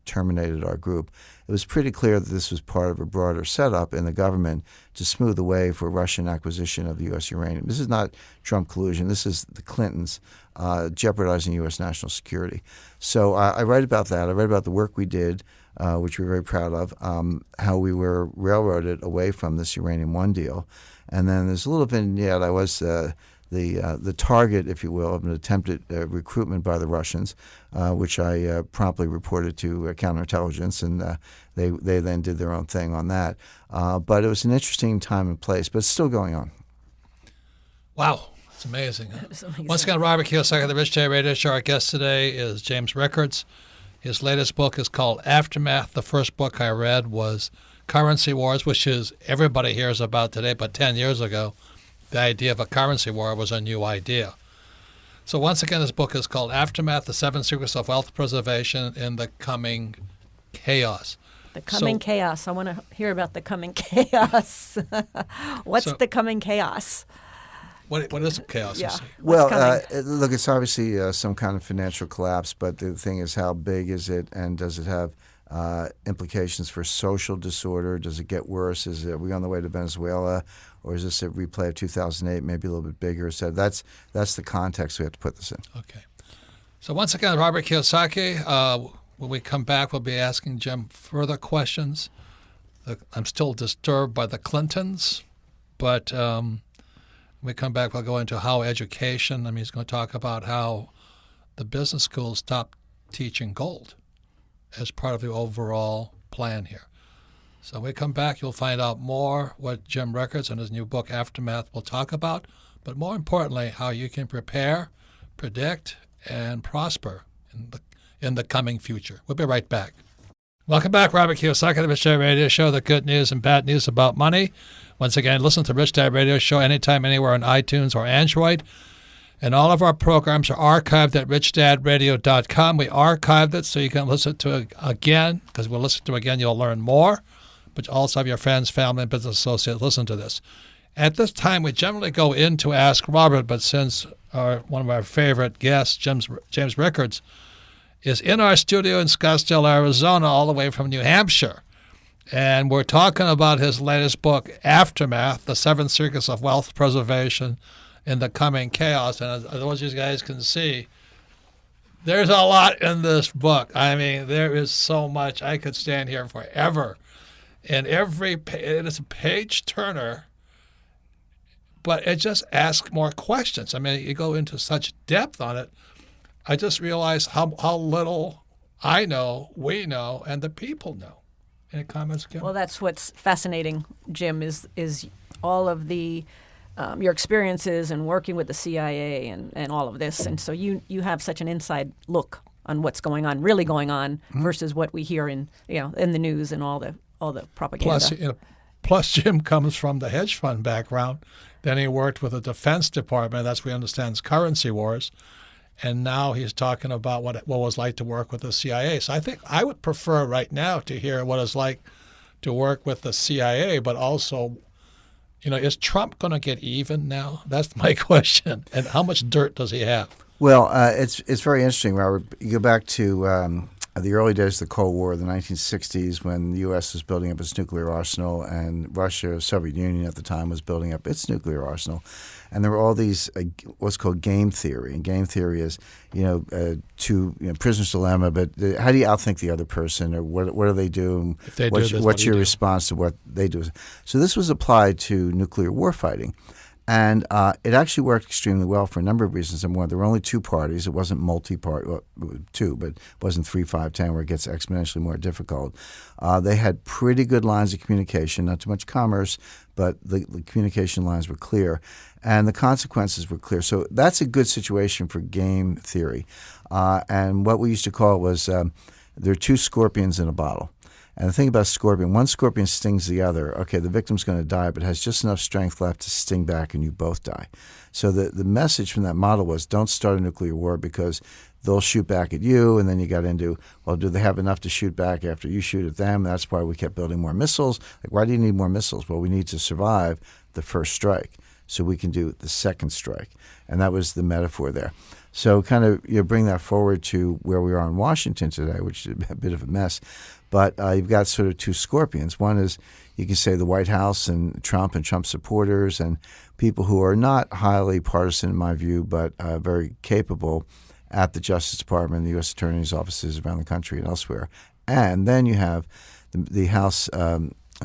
[SPEAKER 3] terminated our group. It was pretty clear that this was part of a broader setup in the government to smooth the way for Russian acquisition of U.S. uranium. This is not Trump collusion. This is the Clintons jeopardizing U.S. national security. So I write about that. I write about the work we did, which we're very proud of, how we were railroaded away from this Uranium One deal. And then there's a little vignette. I was the target, if you will, of an attempted recruitment by the Russians, which I promptly reported to counterintelligence, and they then did their own thing on that. But it was an interesting time and place, but it's still going on.
[SPEAKER 2] Wow. It's amazing. Once again, Robert Kiyosaki, the Rich Dad Radio Show. Our guest today is James Rickards. His latest book is called Aftermath. The first book I read was Currency Wars, which is everybody hears about today, but 10 years ago, the idea of a currency war was a new idea. So once again, this book is called Aftermath, The 7 Secrets of Wealth Preservation in the Coming Chaos.
[SPEAKER 4] The coming chaos. I want to hear about the coming chaos. What's the coming chaos?
[SPEAKER 2] What is chaos?
[SPEAKER 4] Yeah.
[SPEAKER 3] Well, look, it's obviously some kind of financial collapse, but the thing is, how big is it, and does it have implications for social disorder? Does it get worse? Are we on the way to Venezuela, or is this a replay of 2008, maybe a little bit bigger? So that's the context we have to put this in.
[SPEAKER 2] Okay. So once again, Robert Kiyosaki. When we come back, we'll be asking Jim further questions. I'm still disturbed by the Clintons, but when we come back, we'll go into how education. He's going to talk about how the business schools stopped teaching gold as part of the overall plan here. So when we come back, you'll find out more what Jim Rickards and his new book, Aftermath, will talk about, but more importantly, how you can prepare, predict, and prosper in the coming future. We'll be right back. Welcome back. Robert Kiyosaki, the Rich Dad Radio Show, the good news and bad news about money. Once again, listen to Rich Dad Radio Show anytime, anywhere on iTunes or Android. And all of our programs are archived at richdadradio.com. We archived it so you can listen to it again, because we'll listen to it again, you'll learn more. But also have your friends, family, and business associates listen to this. At this time, we generally go in to ask Robert, but since one of our favorite guests, James Rickards, is in our studio in Scottsdale, Arizona, all the way from New Hampshire. And we're talking about his latest book, Aftermath, The Seven Secrets of Wealth Preservation in the Coming Chaos. And as those of you guys can see, there's a lot in this book. I mean, there is so much. I could stand here forever. And it is a page turner, but it just asks more questions. I mean, you go into such depth on it. I just realized how little I know, we know, and the people know. Any comments, Kim?
[SPEAKER 4] Well, that's what's fascinating, Jim, is all of the your experiences and working with the CIA and all of this. And so you have such an inside look on what's going on, really going on, versus what we hear in the news and all the propaganda.
[SPEAKER 2] Plus, Jim comes from the hedge fund background. Then he worked with the Defense Department. That's what he understands currency wars. And now he's talking about what it was like to work with the CIA. So I think I would prefer right now to hear what it's like to work with the CIA, but also, is Trump going to get even now? That's my question. And how much dirt does he have?
[SPEAKER 3] Well, it's very interesting, Robert. You go back to the early days of the Cold War, the 1960s, when the U.S. was building up its nuclear arsenal and Russia, Soviet Union at the time, was building up its nuclear arsenal. And there were all these what's called game theory. And game theory is, prisoner's dilemma, but how do you outthink the other person, or what do they do?
[SPEAKER 2] If they
[SPEAKER 3] what's your response to what they do? So this was applied to nuclear warfighting. And it actually worked extremely well for a number of reasons. Number one, there were only two parties. It wasn't multi-party, well, two, but it wasn't 3, 5, 10, where it gets exponentially more difficult. They had pretty good lines of communication, not too much commerce, but the communication lines were clear, and the consequences were clear. So that's a good situation for game theory. And what we used to call it was there are two scorpions in a bottle. And the thing about scorpion, one scorpion stings the other. Okay, the victim's going to die, but has just enough strength left to sting back, and you both die. So the message from that model was, don't start a nuclear war, because they'll shoot back at you, and then you got into, well, do they have enough to shoot back after you shoot at them? That's why we kept building more missiles. Like, why do you need more missiles? Well, we need to survive the first strike so we can do the second strike. And that was the metaphor there. So kind of bring that forward to where we are in Washington today, which is a bit of a mess. But you've got sort of two scorpions. One is, you can say, the White House and Trump supporters and people who are not highly partisan in my view, but very capable at the Justice Department, the U.S. Attorney's offices around the country and elsewhere. And then you have the House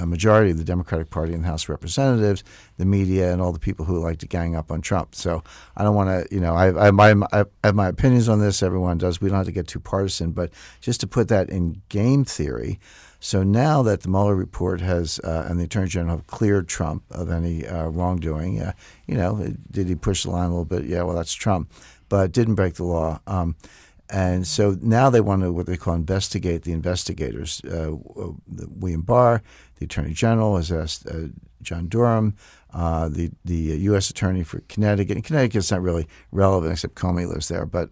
[SPEAKER 3] majority of the Democratic Party in the House of Representatives, the media, and all the people who like to gang up on Trump. So I don't want to, I have my opinions on this. Everyone does. We don't have to get too partisan. But just to put that in game theory, so now that the Mueller report has and the Attorney General have cleared Trump of any wrongdoing, did he push the line a little bit? Yeah, well, that's Trump. But didn't break the law. And so now they want to, what they call, investigate the investigators. William Barr, the Attorney General, has asked John Durham, the U.S. Attorney for Connecticut. And Connecticut's not really relevant, except Comey lives there. But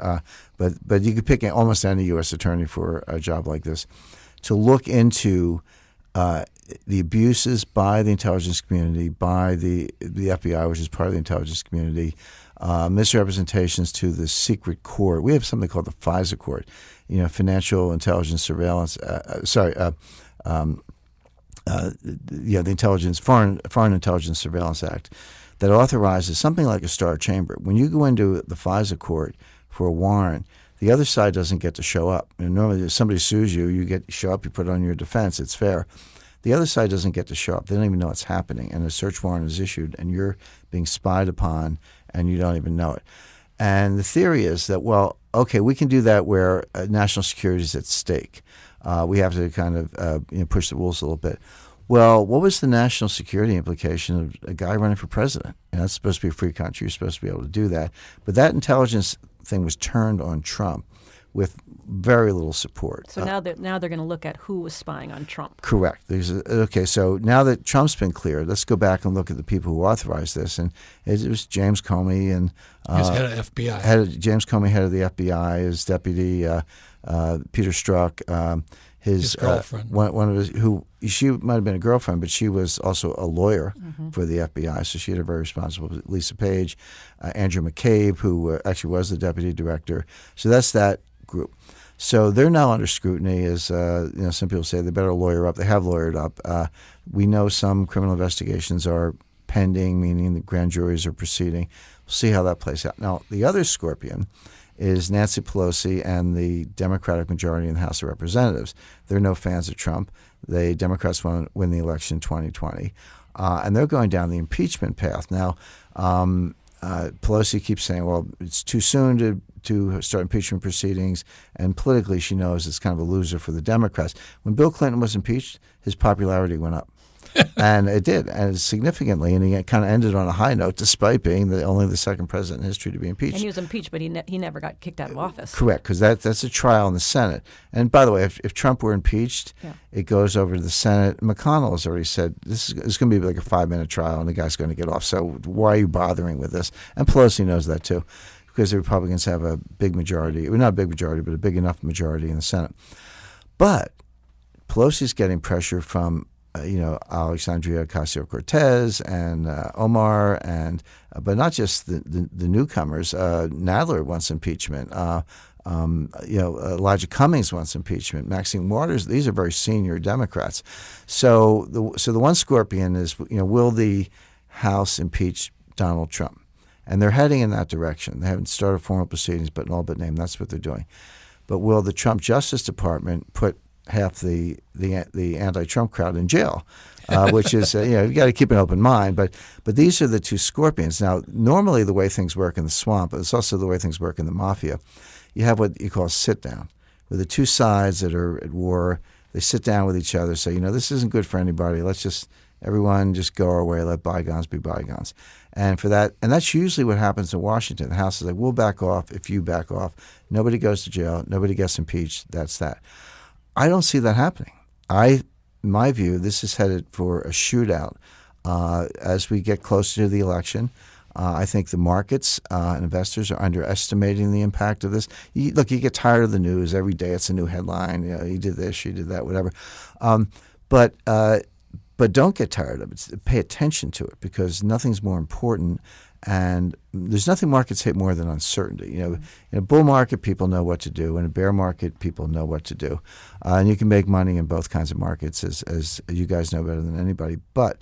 [SPEAKER 3] you could pick almost any U.S. Attorney for a job like this, to look into the abuses by the intelligence community, by the FBI, which is part of the intelligence community, misrepresentations to the secret court. We have something called the FISA court, Financial Intelligence Surveillance. The Foreign Intelligence Surveillance Act, that authorizes something like a star chamber. When you go into the FISA court for a warrant, the other side doesn't get to show up. And normally, if somebody sues you, you show up, you put it on your defense. It's fair. The other side doesn't get to show up. They don't even know it's happening. And a search warrant is issued, and you're being spied upon, and you don't even know it. And the theory is that, well, okay, we can do that where national security is at stake. We have to kind of push the rules a little bit. Well, what was the national security implication of a guy running for president? It's supposed to be a free country. You're supposed to be able to do that. But that intelligence thing was turned on Trump with very little support.
[SPEAKER 4] So now they're going to look at who was spying on Trump.
[SPEAKER 3] Correct. Okay, so now that Trump's been cleared, let's go back and look at the people who authorized this. And it was James Comey and
[SPEAKER 2] He's head of FBI.
[SPEAKER 3] James Comey, head of the FBI, his deputy Peter Strzok, his
[SPEAKER 2] girlfriend,
[SPEAKER 3] one of his, who she might have been a girlfriend, but she was also a lawyer for the FBI, so she had a very responsible. Lisa Page, Andrew McCabe, who actually was the deputy director. So that's that group. So they're now under scrutiny. As some people say, they better lawyer up. They have lawyered up. We know some criminal investigations are pending, meaning the grand juries are proceeding. We'll see how that plays out. Now, the other scorpion is Nancy Pelosi and the Democratic majority in the House of Representatives. They're no fans of Trump. The Democrats won the election in 2020, and they're going down the impeachment path. Now, Pelosi keeps saying, well, it's too soon to start impeachment proceedings, and politically she knows it's kind of a loser for the Democrats. When Bill Clinton was impeached, his popularity went up. And it did, and significantly, and he kind of ended on a high note, despite being only the second president in history to be impeached.
[SPEAKER 4] And he was impeached, but he never got kicked out of office.
[SPEAKER 3] Correct, because that's a trial in the Senate. And by the way, if Trump were impeached, it goes over to the Senate. McConnell has already said this is going to be like a 5-minute trial, and the guy's going to get off. So why are you bothering with this? And Pelosi knows that too, because the Republicans have a big majority, well, not a big majority, but a big enough majority in the Senate. But Pelosi's getting pressure from Alexandria Ocasio-Cortez and Omar, but not just the newcomers. Nadler wants impeachment. Elijah Cummings wants impeachment. Maxine Waters. These are very senior Democrats. So the one scorpion is, will the House impeach Donald Trump? And they're heading in that direction. They haven't started formal proceedings, but in all but name, that's what they're doing. But will the Trump Justice Department put half the anti-Trump crowd in jail, which is you got to keep an open mind. But these are the two scorpions. Now, normally the way things work in the swamp, but it's also the way things work in the mafia. You have what you call a sit down, where the two sides that are at war, they sit down with each other, say, this isn't good for anybody. Let's everyone just go our way. Let bygones be bygones. And that's usually what happens in Washington. The House is like, we'll back off if you back off. Nobody goes to jail. Nobody gets impeached. That's that. I don't see that happening. In my view, this is headed for a shootout as we get closer to the election. I think the markets and investors are underestimating the impact of this. You get tired of the news. Every day it's a new headline. He did this, she did that, whatever. But don't get tired of it. Pay attention to it, because nothing's more important. And there's nothing markets hate more than uncertainty. In a bull market, people know what to do. In a bear market, people know what to do. And you can make money in both kinds of markets, as you guys know better than anybody. But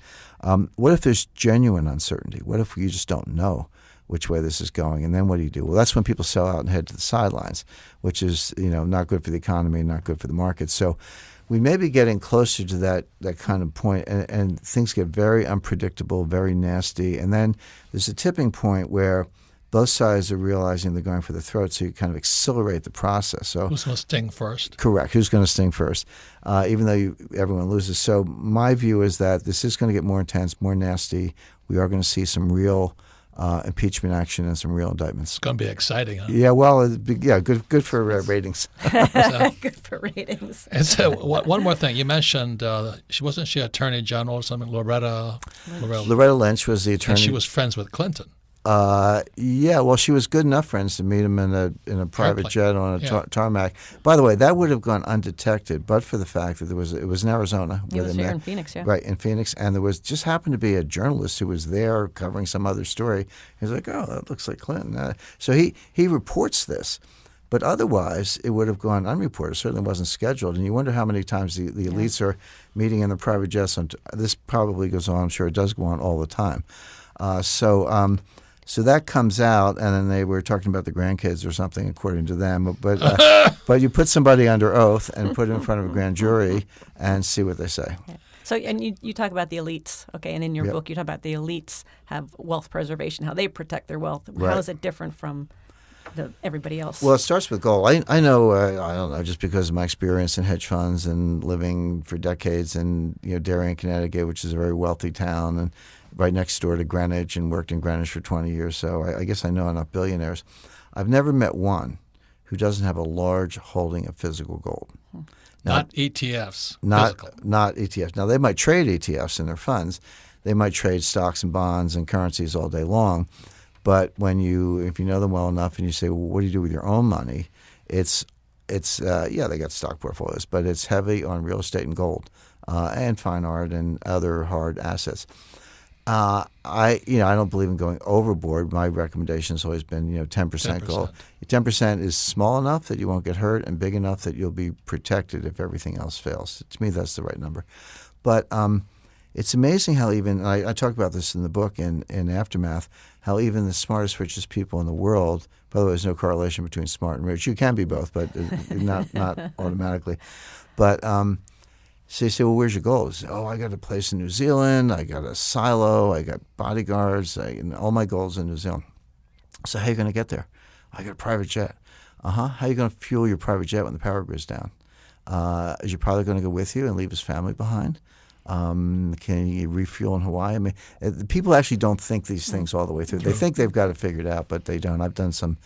[SPEAKER 3] what if there's genuine uncertainty? What if you just don't know which way this is going? And then what do? Well, that's when people sell out and head to the sidelines, which is not good for the economy, not good for the market. So we may be getting closer to that kind of point, and things get very unpredictable, very nasty. And then there's a tipping point where both sides are realizing they're going for the throat, so you kind of accelerate the process. So
[SPEAKER 2] who's going to sting first?
[SPEAKER 3] Correct. Who's going to sting first, even though everyone loses. So my view is that this is going to get more intense, more nasty. We are going to see some real impeachment action and some real indictments.
[SPEAKER 2] It's going to be exciting, huh?
[SPEAKER 3] Yeah, well, good for ratings.
[SPEAKER 4] Good for ratings.
[SPEAKER 2] And so one more thing. You mentioned, wasn't she Attorney General or something? Loretta
[SPEAKER 3] Lynch was the attorney.
[SPEAKER 2] And she was friends with Clinton.
[SPEAKER 3] Well, she was good enough friends to meet him in a private jet on a tarmac. By the way, that would have gone undetected, but for the fact that it was in Arizona.
[SPEAKER 4] It was here in Phoenix, yeah.
[SPEAKER 3] Right, in Phoenix, and there was just happened to be a journalist who was there covering some other story. He's like, oh, that looks like Clinton. So he reports this. But otherwise, it would have gone unreported. It certainly wasn't scheduled. And you wonder how many times the elites are meeting in the private jets. This probably goes on. I'm sure it does go on all the time. So that comes out, and then they were talking about the grandkids or something, according to them. But you put somebody under oath and put it in front of a grand jury and see what they say.
[SPEAKER 4] Yeah. So, and you talk about the elites, okay, and in your book you talk about the elites have wealth preservation, how they protect their wealth.
[SPEAKER 3] Right.
[SPEAKER 4] How is it different from everybody else?
[SPEAKER 3] Well, it starts with gold. I know, I don't know, just because of my experience in hedge funds and living for decades in Darien, Connecticut, which is a very wealthy town, and right next door to Greenwich, and worked in Greenwich for 20 years. So I guess I know enough billionaires. I've never met one who doesn't have a large holding of physical gold. Now,
[SPEAKER 2] Not ETFs.
[SPEAKER 3] not
[SPEAKER 2] physical.
[SPEAKER 3] not ETFs. Now, they might trade ETFs in their funds. They might trade stocks and bonds and currencies all day long. But if you know them well enough and you say, well, what do you do with your own money? It's they got stock portfolios, but it's heavy on real estate and gold, and fine art and other hard assets. I don't believe in going overboard. My recommendation has always been 10% gold. 10% is small enough that you won't get hurt, and big enough that you'll be protected if everything else fails. To me, that's the right number. But it's amazing how even I talk about this in the book in Aftermath, how even the smartest, richest people in the world. By the way, there's no correlation between smart and rich. You can be both, but not automatically. But so you say, well, where's your gold? Say, I got a place in New Zealand. I got a silo. I got bodyguards. All my gold's in New Zealand. So how are you going to get there? I got a private jet. How are you going to fuel your private jet when the power goes down? Is your pilot going to go with you and leave his family behind? Can you refuel in Hawaii? I mean, people actually don't think these things all the way through. They think they've got it figured out, but they don't. I've done some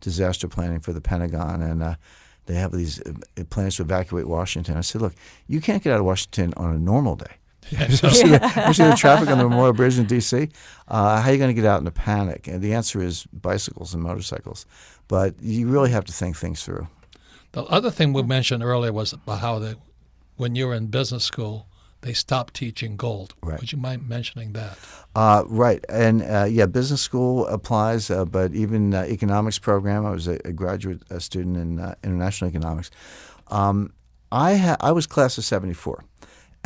[SPEAKER 3] disaster planning for the Pentagon, and they have these plans to evacuate Washington. I said, look, you can't get out of Washington on a normal day. You see the traffic on the Memorial Bridge in D.C.? How are you going to get out in a panic? And the answer is bicycles and motorcycles. But you really have to think things through.
[SPEAKER 2] The other thing we mentioned earlier was about how when you were in business school, they stopped teaching gold.
[SPEAKER 3] Right.
[SPEAKER 2] Would you mind mentioning that?
[SPEAKER 3] Right. And business school applies, but even economics program. I was a graduate student in international economics. I was class of 74.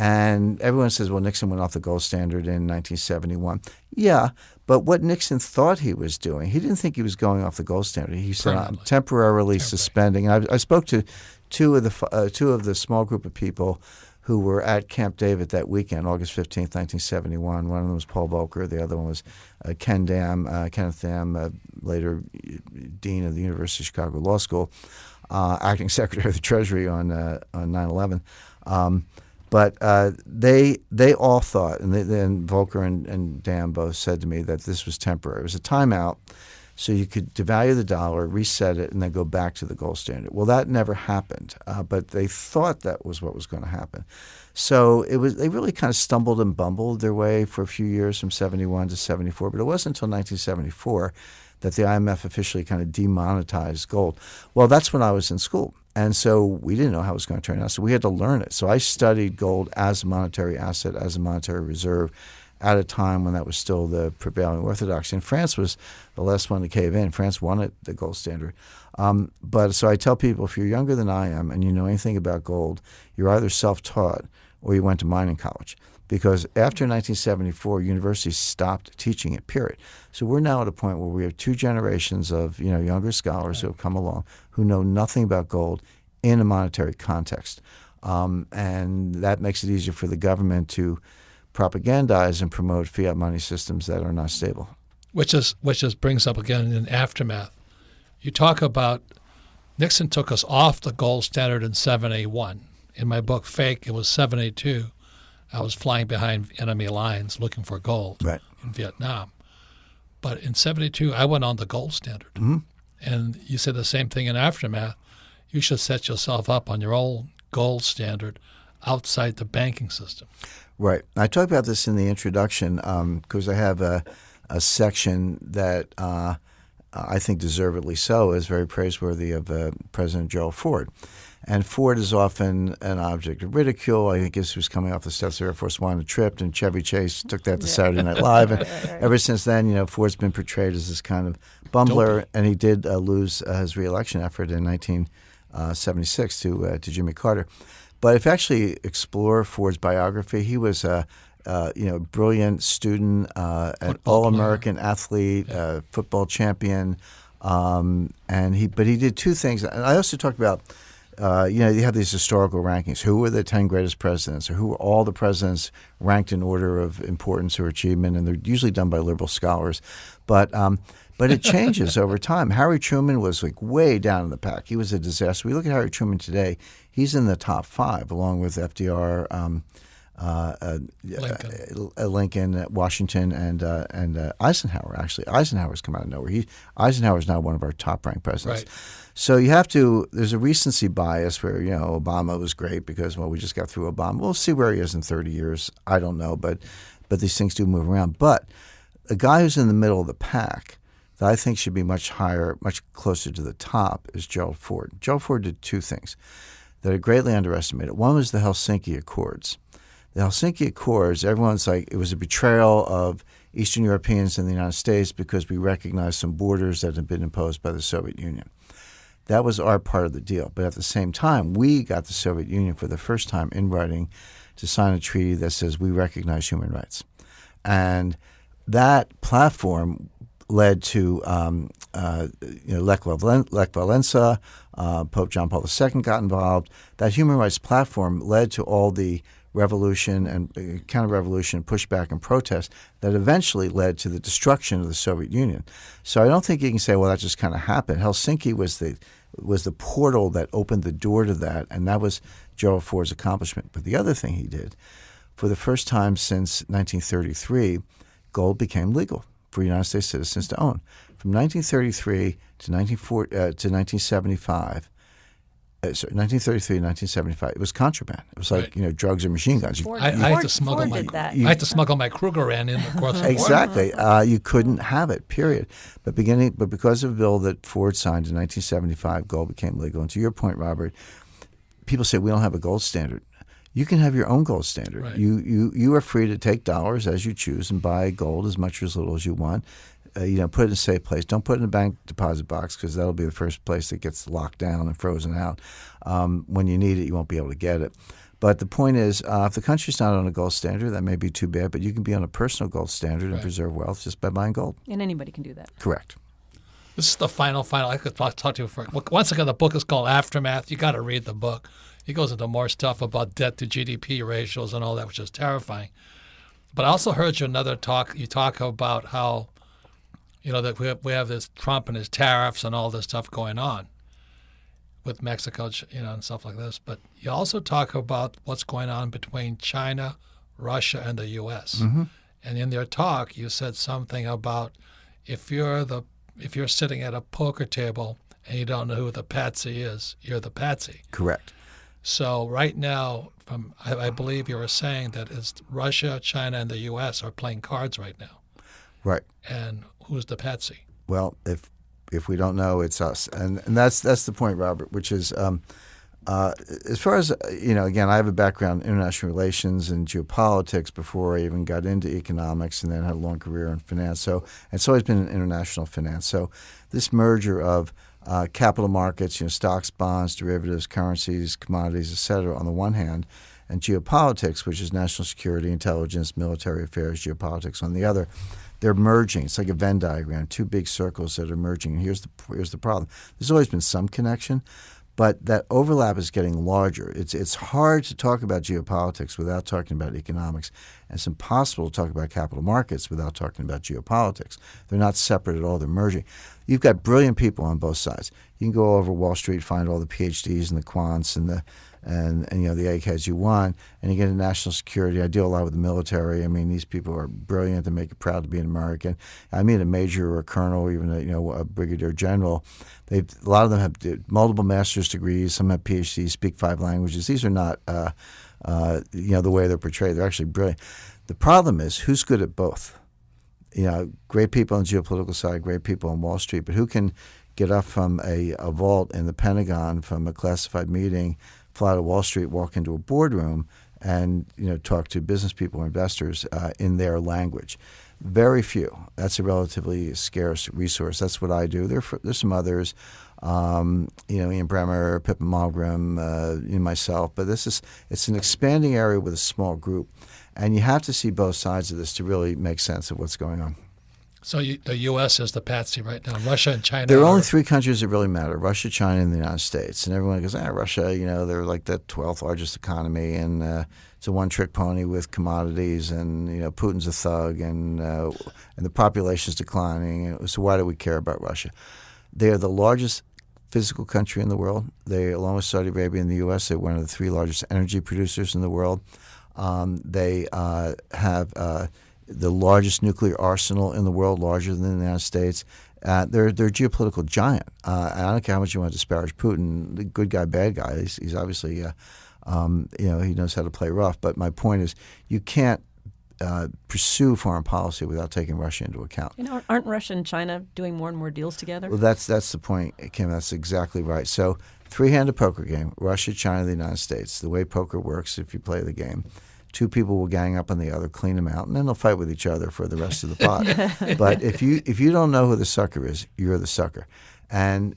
[SPEAKER 3] And everyone says, well, Nixon went off the gold standard in 1971. Yeah, but what Nixon thought he was doing, he didn't think he was going off the gold standard. He said, I'm temporarily suspending. And I spoke to two of the small group of people who were at Camp David that weekend, August 15th, 1971. One of them was Paul Volcker. The other one was Kenneth Dam, later dean of the University of Chicago Law School, acting Secretary of the Treasury on 9/11. But they all thought, and then Volcker and Dam both said to me that this was temporary. It was a timeout, so you could devalue the dollar, reset it, and then go back to the gold standard. Well, that never happened, but they thought that was what was going to happen. So they really kind of stumbled and bumbled their way for a few years from 71 to 74, but it wasn't until 1974 that the IMF officially kind of demonetized gold. Well, that's when I was in school. And so we didn't know how it was going to turn out, so we had to learn it. So I studied gold as a monetary asset, as a monetary reserve, at a time when that was still the prevailing orthodoxy. And France was the last one to cave in. France wanted the gold standard. But so I tell people, if you're younger than I am and you know anything about gold, you're either self-taught or you went to mining college. Because after 1974, universities stopped teaching it, period. So we're now at a point where we have two generations of younger scholars who have come along who know nothing about gold in a monetary context. And that makes it easier for the government to propagandize and promote fiat money systems that are not stable.
[SPEAKER 2] Which brings up again in Aftermath. You talk about Nixon took us off the gold standard in 781. In my book, Fake, it was 782. I was flying behind enemy lines looking for gold in Vietnam. But in 72, I went on the gold standard. Mm-hmm. And you said the same thing in Aftermath. You should set yourself up on your own gold standard outside the banking system.
[SPEAKER 3] Right. I talk about this in the introduction because I have a section that I think deservedly so is very praiseworthy of President Gerald Ford. And Ford is often an object of ridicule. I guess he was coming off the steps of Air Force One and tripped, and Chevy Chase took that to Saturday Night Live. And ever since then, Ford's been portrayed as this kind of bumbler, and he did lose his reelection effort in 1976 to Jimmy Carter. But if you actually explore Ford's biography, he was a brilliant student, an all-American athlete, football champion, but he did two things. And I also talked about you have these historical rankings. Who were the 10 greatest presidents, or who were all the presidents ranked in order of importance or achievement? And they're usually done by liberal scholars, but it changes over time. Harry Truman was like way down in the pack. He was a disaster. We look at Harry Truman today; he's in the top 5, along with FDR, Lincoln, Washington, and Eisenhower. Actually, Eisenhower's come out of nowhere. Eisenhower's now one of our top-ranked presidents.
[SPEAKER 2] Right.
[SPEAKER 3] So there's a recency bias where, Obama was great because, well, we just got through Obama. We'll see where he is in 30 years. I don't know, but these things do move around. But a guy who's in the middle of the pack that I think should be much higher, much closer to the top is Gerald Ford. Gerald Ford did 2 things that are greatly underestimated. One was the Helsinki Accords. The Helsinki Accords, everyone's like, it was a betrayal of Eastern Europeans in the United States because we recognized some borders that had been imposed by the Soviet Union. That was our part of the deal. But at the same time, we got the Soviet Union for the first time in writing to sign a treaty that says we recognize human rights. And that platform led to Lech Walesa, Pope John Paul II got involved. That human rights platform led to all the revolution and counter-revolution, pushback and protest that eventually led to the destruction of the Soviet Union. So I don't think you can say, well, that just kind of happened. Helsinki was the portal that opened the door to that, and that was Gerald Ford's accomplishment. But the other thing he did, for the first time since 1933, gold became legal for United States citizens to own. From 1933 to 1975, 1933 and 1975, it was contraband. It was like drugs or machine guns.
[SPEAKER 2] I had to smuggle my Krugerrand in across the border.
[SPEAKER 3] Exactly. You couldn't have it. Period. But because of a bill that Ford signed in 1975, gold became legal. And to your point, Robert, people say we don't have a gold standard. You can have your own gold standard.
[SPEAKER 2] Right.
[SPEAKER 3] You are free to take dollars as you choose and buy gold as much or as little as you want. Put it in a safe place. Don't put it in a bank deposit box because that'll be the first place that gets locked down and frozen out. When you need it, you won't be able to get it. But the point is, if the country's not on a gold standard, that may be too bad, but you can be on a personal gold standard and preserve wealth just by buying gold.
[SPEAKER 4] And anybody can do that.
[SPEAKER 3] Correct.
[SPEAKER 2] This is the final. I could talk to you for once again. The book is called Aftermath. You got to read the book. He goes into more stuff about debt to GDP ratios and all that, which is terrifying. But I also heard you another talk. You talk about how, that we have this Trump and his tariffs and all this stuff going on with Mexico, and stuff like this. But you also talk about what's going on between China, Russia, and the U.S.
[SPEAKER 3] Mm-hmm.
[SPEAKER 2] And in your talk, you said something about if you're sitting at a poker table and you don't know who the patsy is, you're the patsy.
[SPEAKER 3] Correct.
[SPEAKER 2] So right now, I believe you were saying that it's Russia, China, and the U.S. are playing cards right now. Right. And who's the patsy?
[SPEAKER 3] Well, if we don't know, it's us, and that's the point, Robert. Which is, as far as again, I have a background in international relations and geopolitics before I even got into economics, and then had a long career in finance. So it's always been in international finance. So this merger of capital markets, stocks, bonds, derivatives, currencies, commodities, et cetera, on the one hand, and geopolitics, which is national security, intelligence, military affairs, geopolitics on the other, they're merging. It's like a Venn diagram, 2 big circles that are merging. And here's the problem. There's always been some connection, but that overlap is getting larger. It's hard to talk about geopolitics without talking about economics, and it's impossible to talk about capital markets without talking about geopolitics. They're not separate at all. They're merging. You've got brilliant people on both sides. You can go over Wall Street, find all the PhDs and the quants and the eggheads you want, and you get into national security. I deal a lot with the military. I mean, these people are brilliant. They make you proud to be an American. I mean, a major or a colonel, even a brigadier general. A lot of them have multiple master's degrees. Some have PhDs, speak 5 languages. These are not the way they're portrayed. They're actually brilliant. The problem is who's good at both. Great people on the geopolitical side, great people on Wall Street, but who can get up from a vault in the Pentagon from a classified meeting, fly to Wall Street, walk into a boardroom, and talk to business people or investors in their language? Very few. That's a relatively scarce resource. That's what I do. There's some others, Ian Bremmer, Pippa Malmgren, myself. But it's an expanding area with a small group, and you have to see both sides of this to really make sense of what's going on.
[SPEAKER 2] So the U.S. is the patsy right now. Russia and China.
[SPEAKER 3] There are only three countries that really matter: Russia, China, and the United States. And everyone goes, Russia, they're like the 12th largest economy, and it's a one-trick pony with commodities, and Putin's a thug, and the population's declining. So why do we care about Russia? They are the largest physical country in the world. They, along with Saudi Arabia and the U.S., they're one of the three largest energy producers in the world. They have the largest nuclear arsenal in the world, larger than the United States. They're a geopolitical giant. I don't care how much you want to disparage Putin, the good guy, bad guy. He's obviously, he knows how to play rough. But my point is, you can't pursue foreign policy without taking Russia into account.
[SPEAKER 4] Aren't Russia and China doing more and more deals together?
[SPEAKER 3] Well, that's the point, Kim. That's exactly right. So, three-handed poker game: Russia, China, the United States. The way poker works, if you play the game, two people will gang up on the other, clean them out, and then they'll fight with each other for the rest of the pot. But if you don't know who the sucker is, you're the sucker. And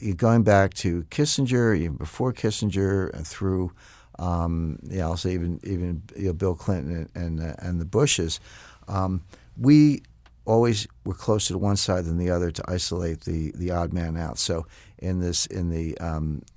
[SPEAKER 3] you're going back to Kissinger, even before Kissinger, and through, I'll say even Bill Clinton and the Bushes, we always were closer to one side than the other to isolate the odd man out. So in the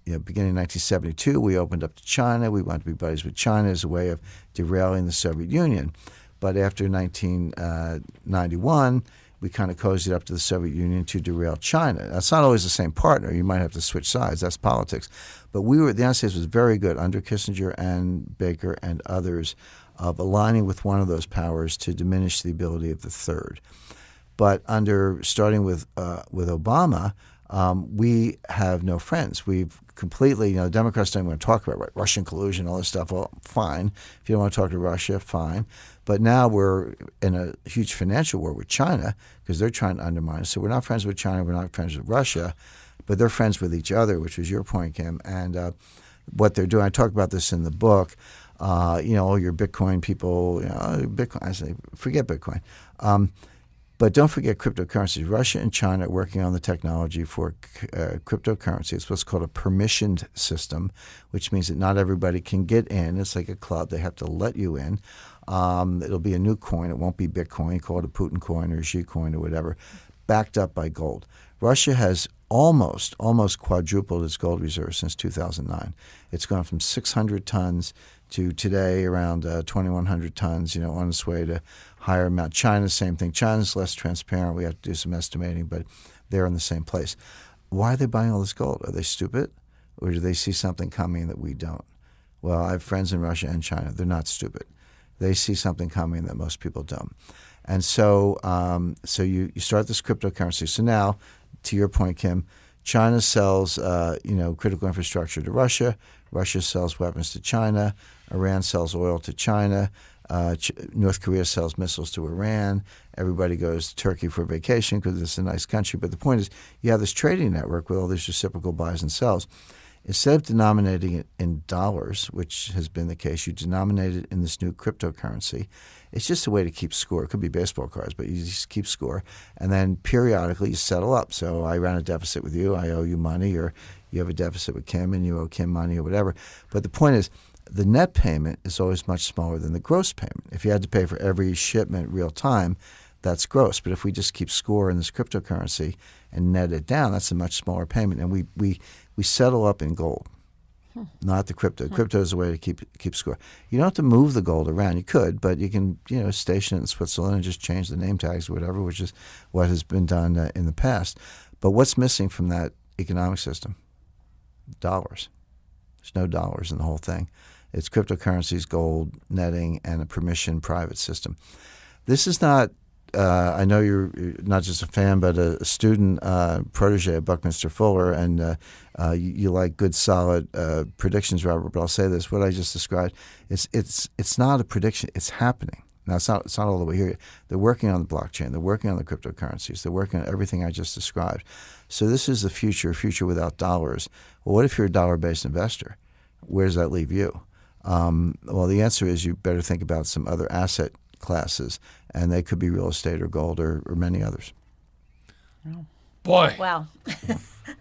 [SPEAKER 3] beginning of 1972, we opened up to China. We wanted to be buddies with China as a way of derailing the Soviet Union. But after 1991, we kind of cozied up to the Soviet Union to derail China. That's not always the same partner. You might have to switch sides. That's politics. But the United States was very good under Kissinger and Baker and others of aligning with one of those powers to diminish the ability of the third. But starting with Obama, we have no friends. We've completely, Democrats don't want to talk about Russian collusion, all this stuff. Well, fine. If you don't want to talk to Russia, fine. But now we're in a huge financial war with China because they're trying to undermine us. So we're not friends with China. We're not friends with Russia, but they're friends with each other, which was your point, Kim. And what they're doing, I talk about this in the book. All your Bitcoin people, Bitcoin. I say, forget Bitcoin. But don't forget cryptocurrencies. Russia and China are working on the technology for cryptocurrency. It's what's called a permissioned system, which means that not everybody can get in. It's like a club. They have to let you in. It'll be a new coin. It won't be Bitcoin. Call it a Putin coin or a Xi coin or whatever, backed up by gold. Russia has almost quadrupled its gold reserves since 2009. It's gone from 600 tons to today around 2,100 tons, on its way to higher amount. China, same thing. China's less transparent. We have to do some estimating, but they're in the same place. Why are they buying all this gold? Are they stupid? Or do they see something coming that we don't? Well, I have friends in Russia and China. They're not stupid. They see something coming that most people don't. And so you start this cryptocurrency. So now, to your point, Kim, China sells critical infrastructure to Russia. Russia sells weapons to China. Iran sells oil to China. North Korea sells missiles to Iran. Everybody goes to Turkey for vacation because it's a nice country. But the point is, you have this trading network with all these reciprocal buys and sells. Instead of denominating it in dollars, which has been the case, you denominate it in this new cryptocurrency. It's just a way to keep score. It could be baseball cards, but you just keep score. And then periodically you settle up. So I ran a deficit with you. I owe you money, or you have a deficit with Kim and you owe Kim money or whatever. But the point is, the net payment is always much smaller than the gross payment. If you had to pay for every shipment real time, that's gross. But if we just keep score in this cryptocurrency and net it down, that's a much smaller payment. And we settle up in gold, not the crypto. Crypto is a way to keep score. You don't have to move the gold around. You could, but you can station it in Switzerland and just change the name tags or whatever, which is what has been done in the past. But what's missing from that economic system? Dollars. There's no dollars in the whole thing. It's cryptocurrencies, gold, netting, and a permission private system. This is not, I know you're not just a fan, but a student protege of Buckminster Fuller, and you like good, solid predictions, Robert, but I'll say this, what I just described, it's not a prediction, it's happening. Now, it's not all the way here. They're working on the blockchain. They're working on the cryptocurrencies. They're working on everything I just described. So this is the future, a future without dollars. Well, what if you're a dollar-based investor? Where does that leave you? Well, the answer is you better think about some other asset classes, and they could be real estate or gold or many others.
[SPEAKER 2] Boy.
[SPEAKER 4] Wow.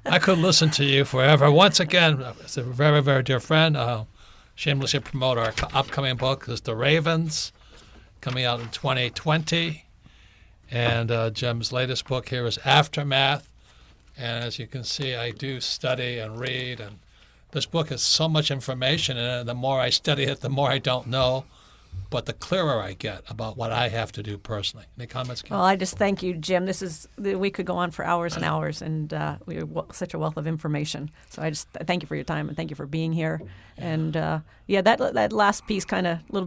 [SPEAKER 2] I could listen to you forever. Once again, it's a very, very dear friend. Shamelessly promote our upcoming book. It's The Ravens, coming out in 2020. And Jim's latest book here is Aftermath. And as you can see, I do study and read. And this book has so much information in it. The more I study it, the more I don't know. But the clearer I get about what I have to do personally. Any comments, Kim?
[SPEAKER 4] Well, I just thank you, Jim. We could go on for hours and hours, and we have such a wealth of information. So I just thank you for your time and thank you for being here. And that last piece kind of a little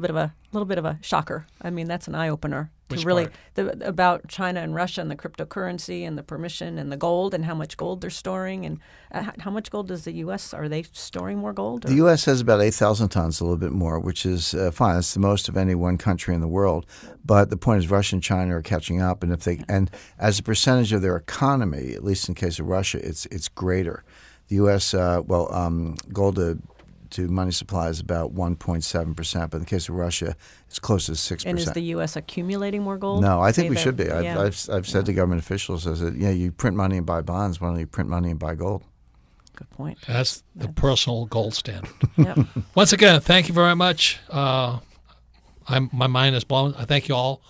[SPEAKER 4] bit of a shocker. I mean, that's an eye opener.
[SPEAKER 2] Which
[SPEAKER 4] really
[SPEAKER 2] part?
[SPEAKER 4] About China and Russia and the cryptocurrency and the permission and the gold and how much gold they're storing and how much gold does the U.S. Are they storing more gold? Or?
[SPEAKER 3] The U.S. has about 8,000 tons, a little bit more, which is fine. It's the most of any one country in the world. But the point is, Russia and China are catching up, and and as a percentage of their economy, at least in the case of Russia, it's greater. The U.S. Gold to money supply is about 1.7%, but in the case of Russia, it's close to 6%.
[SPEAKER 4] And is the U.S. accumulating more gold?
[SPEAKER 3] No, I think we should be.
[SPEAKER 4] Yeah.
[SPEAKER 3] I've said to government officials, I said, you print money and buy bonds. Why don't you print money and buy gold?
[SPEAKER 4] Good point.
[SPEAKER 2] That's the personal gold standard.
[SPEAKER 4] Yep.
[SPEAKER 2] Once again, thank you very much. My mind is blown. I thank you all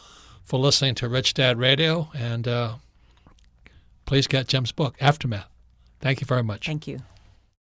[SPEAKER 2] for listening to Rich Dad Radio, and please get Jim's book, Aftermath. Thank you very much.
[SPEAKER 4] Thank you.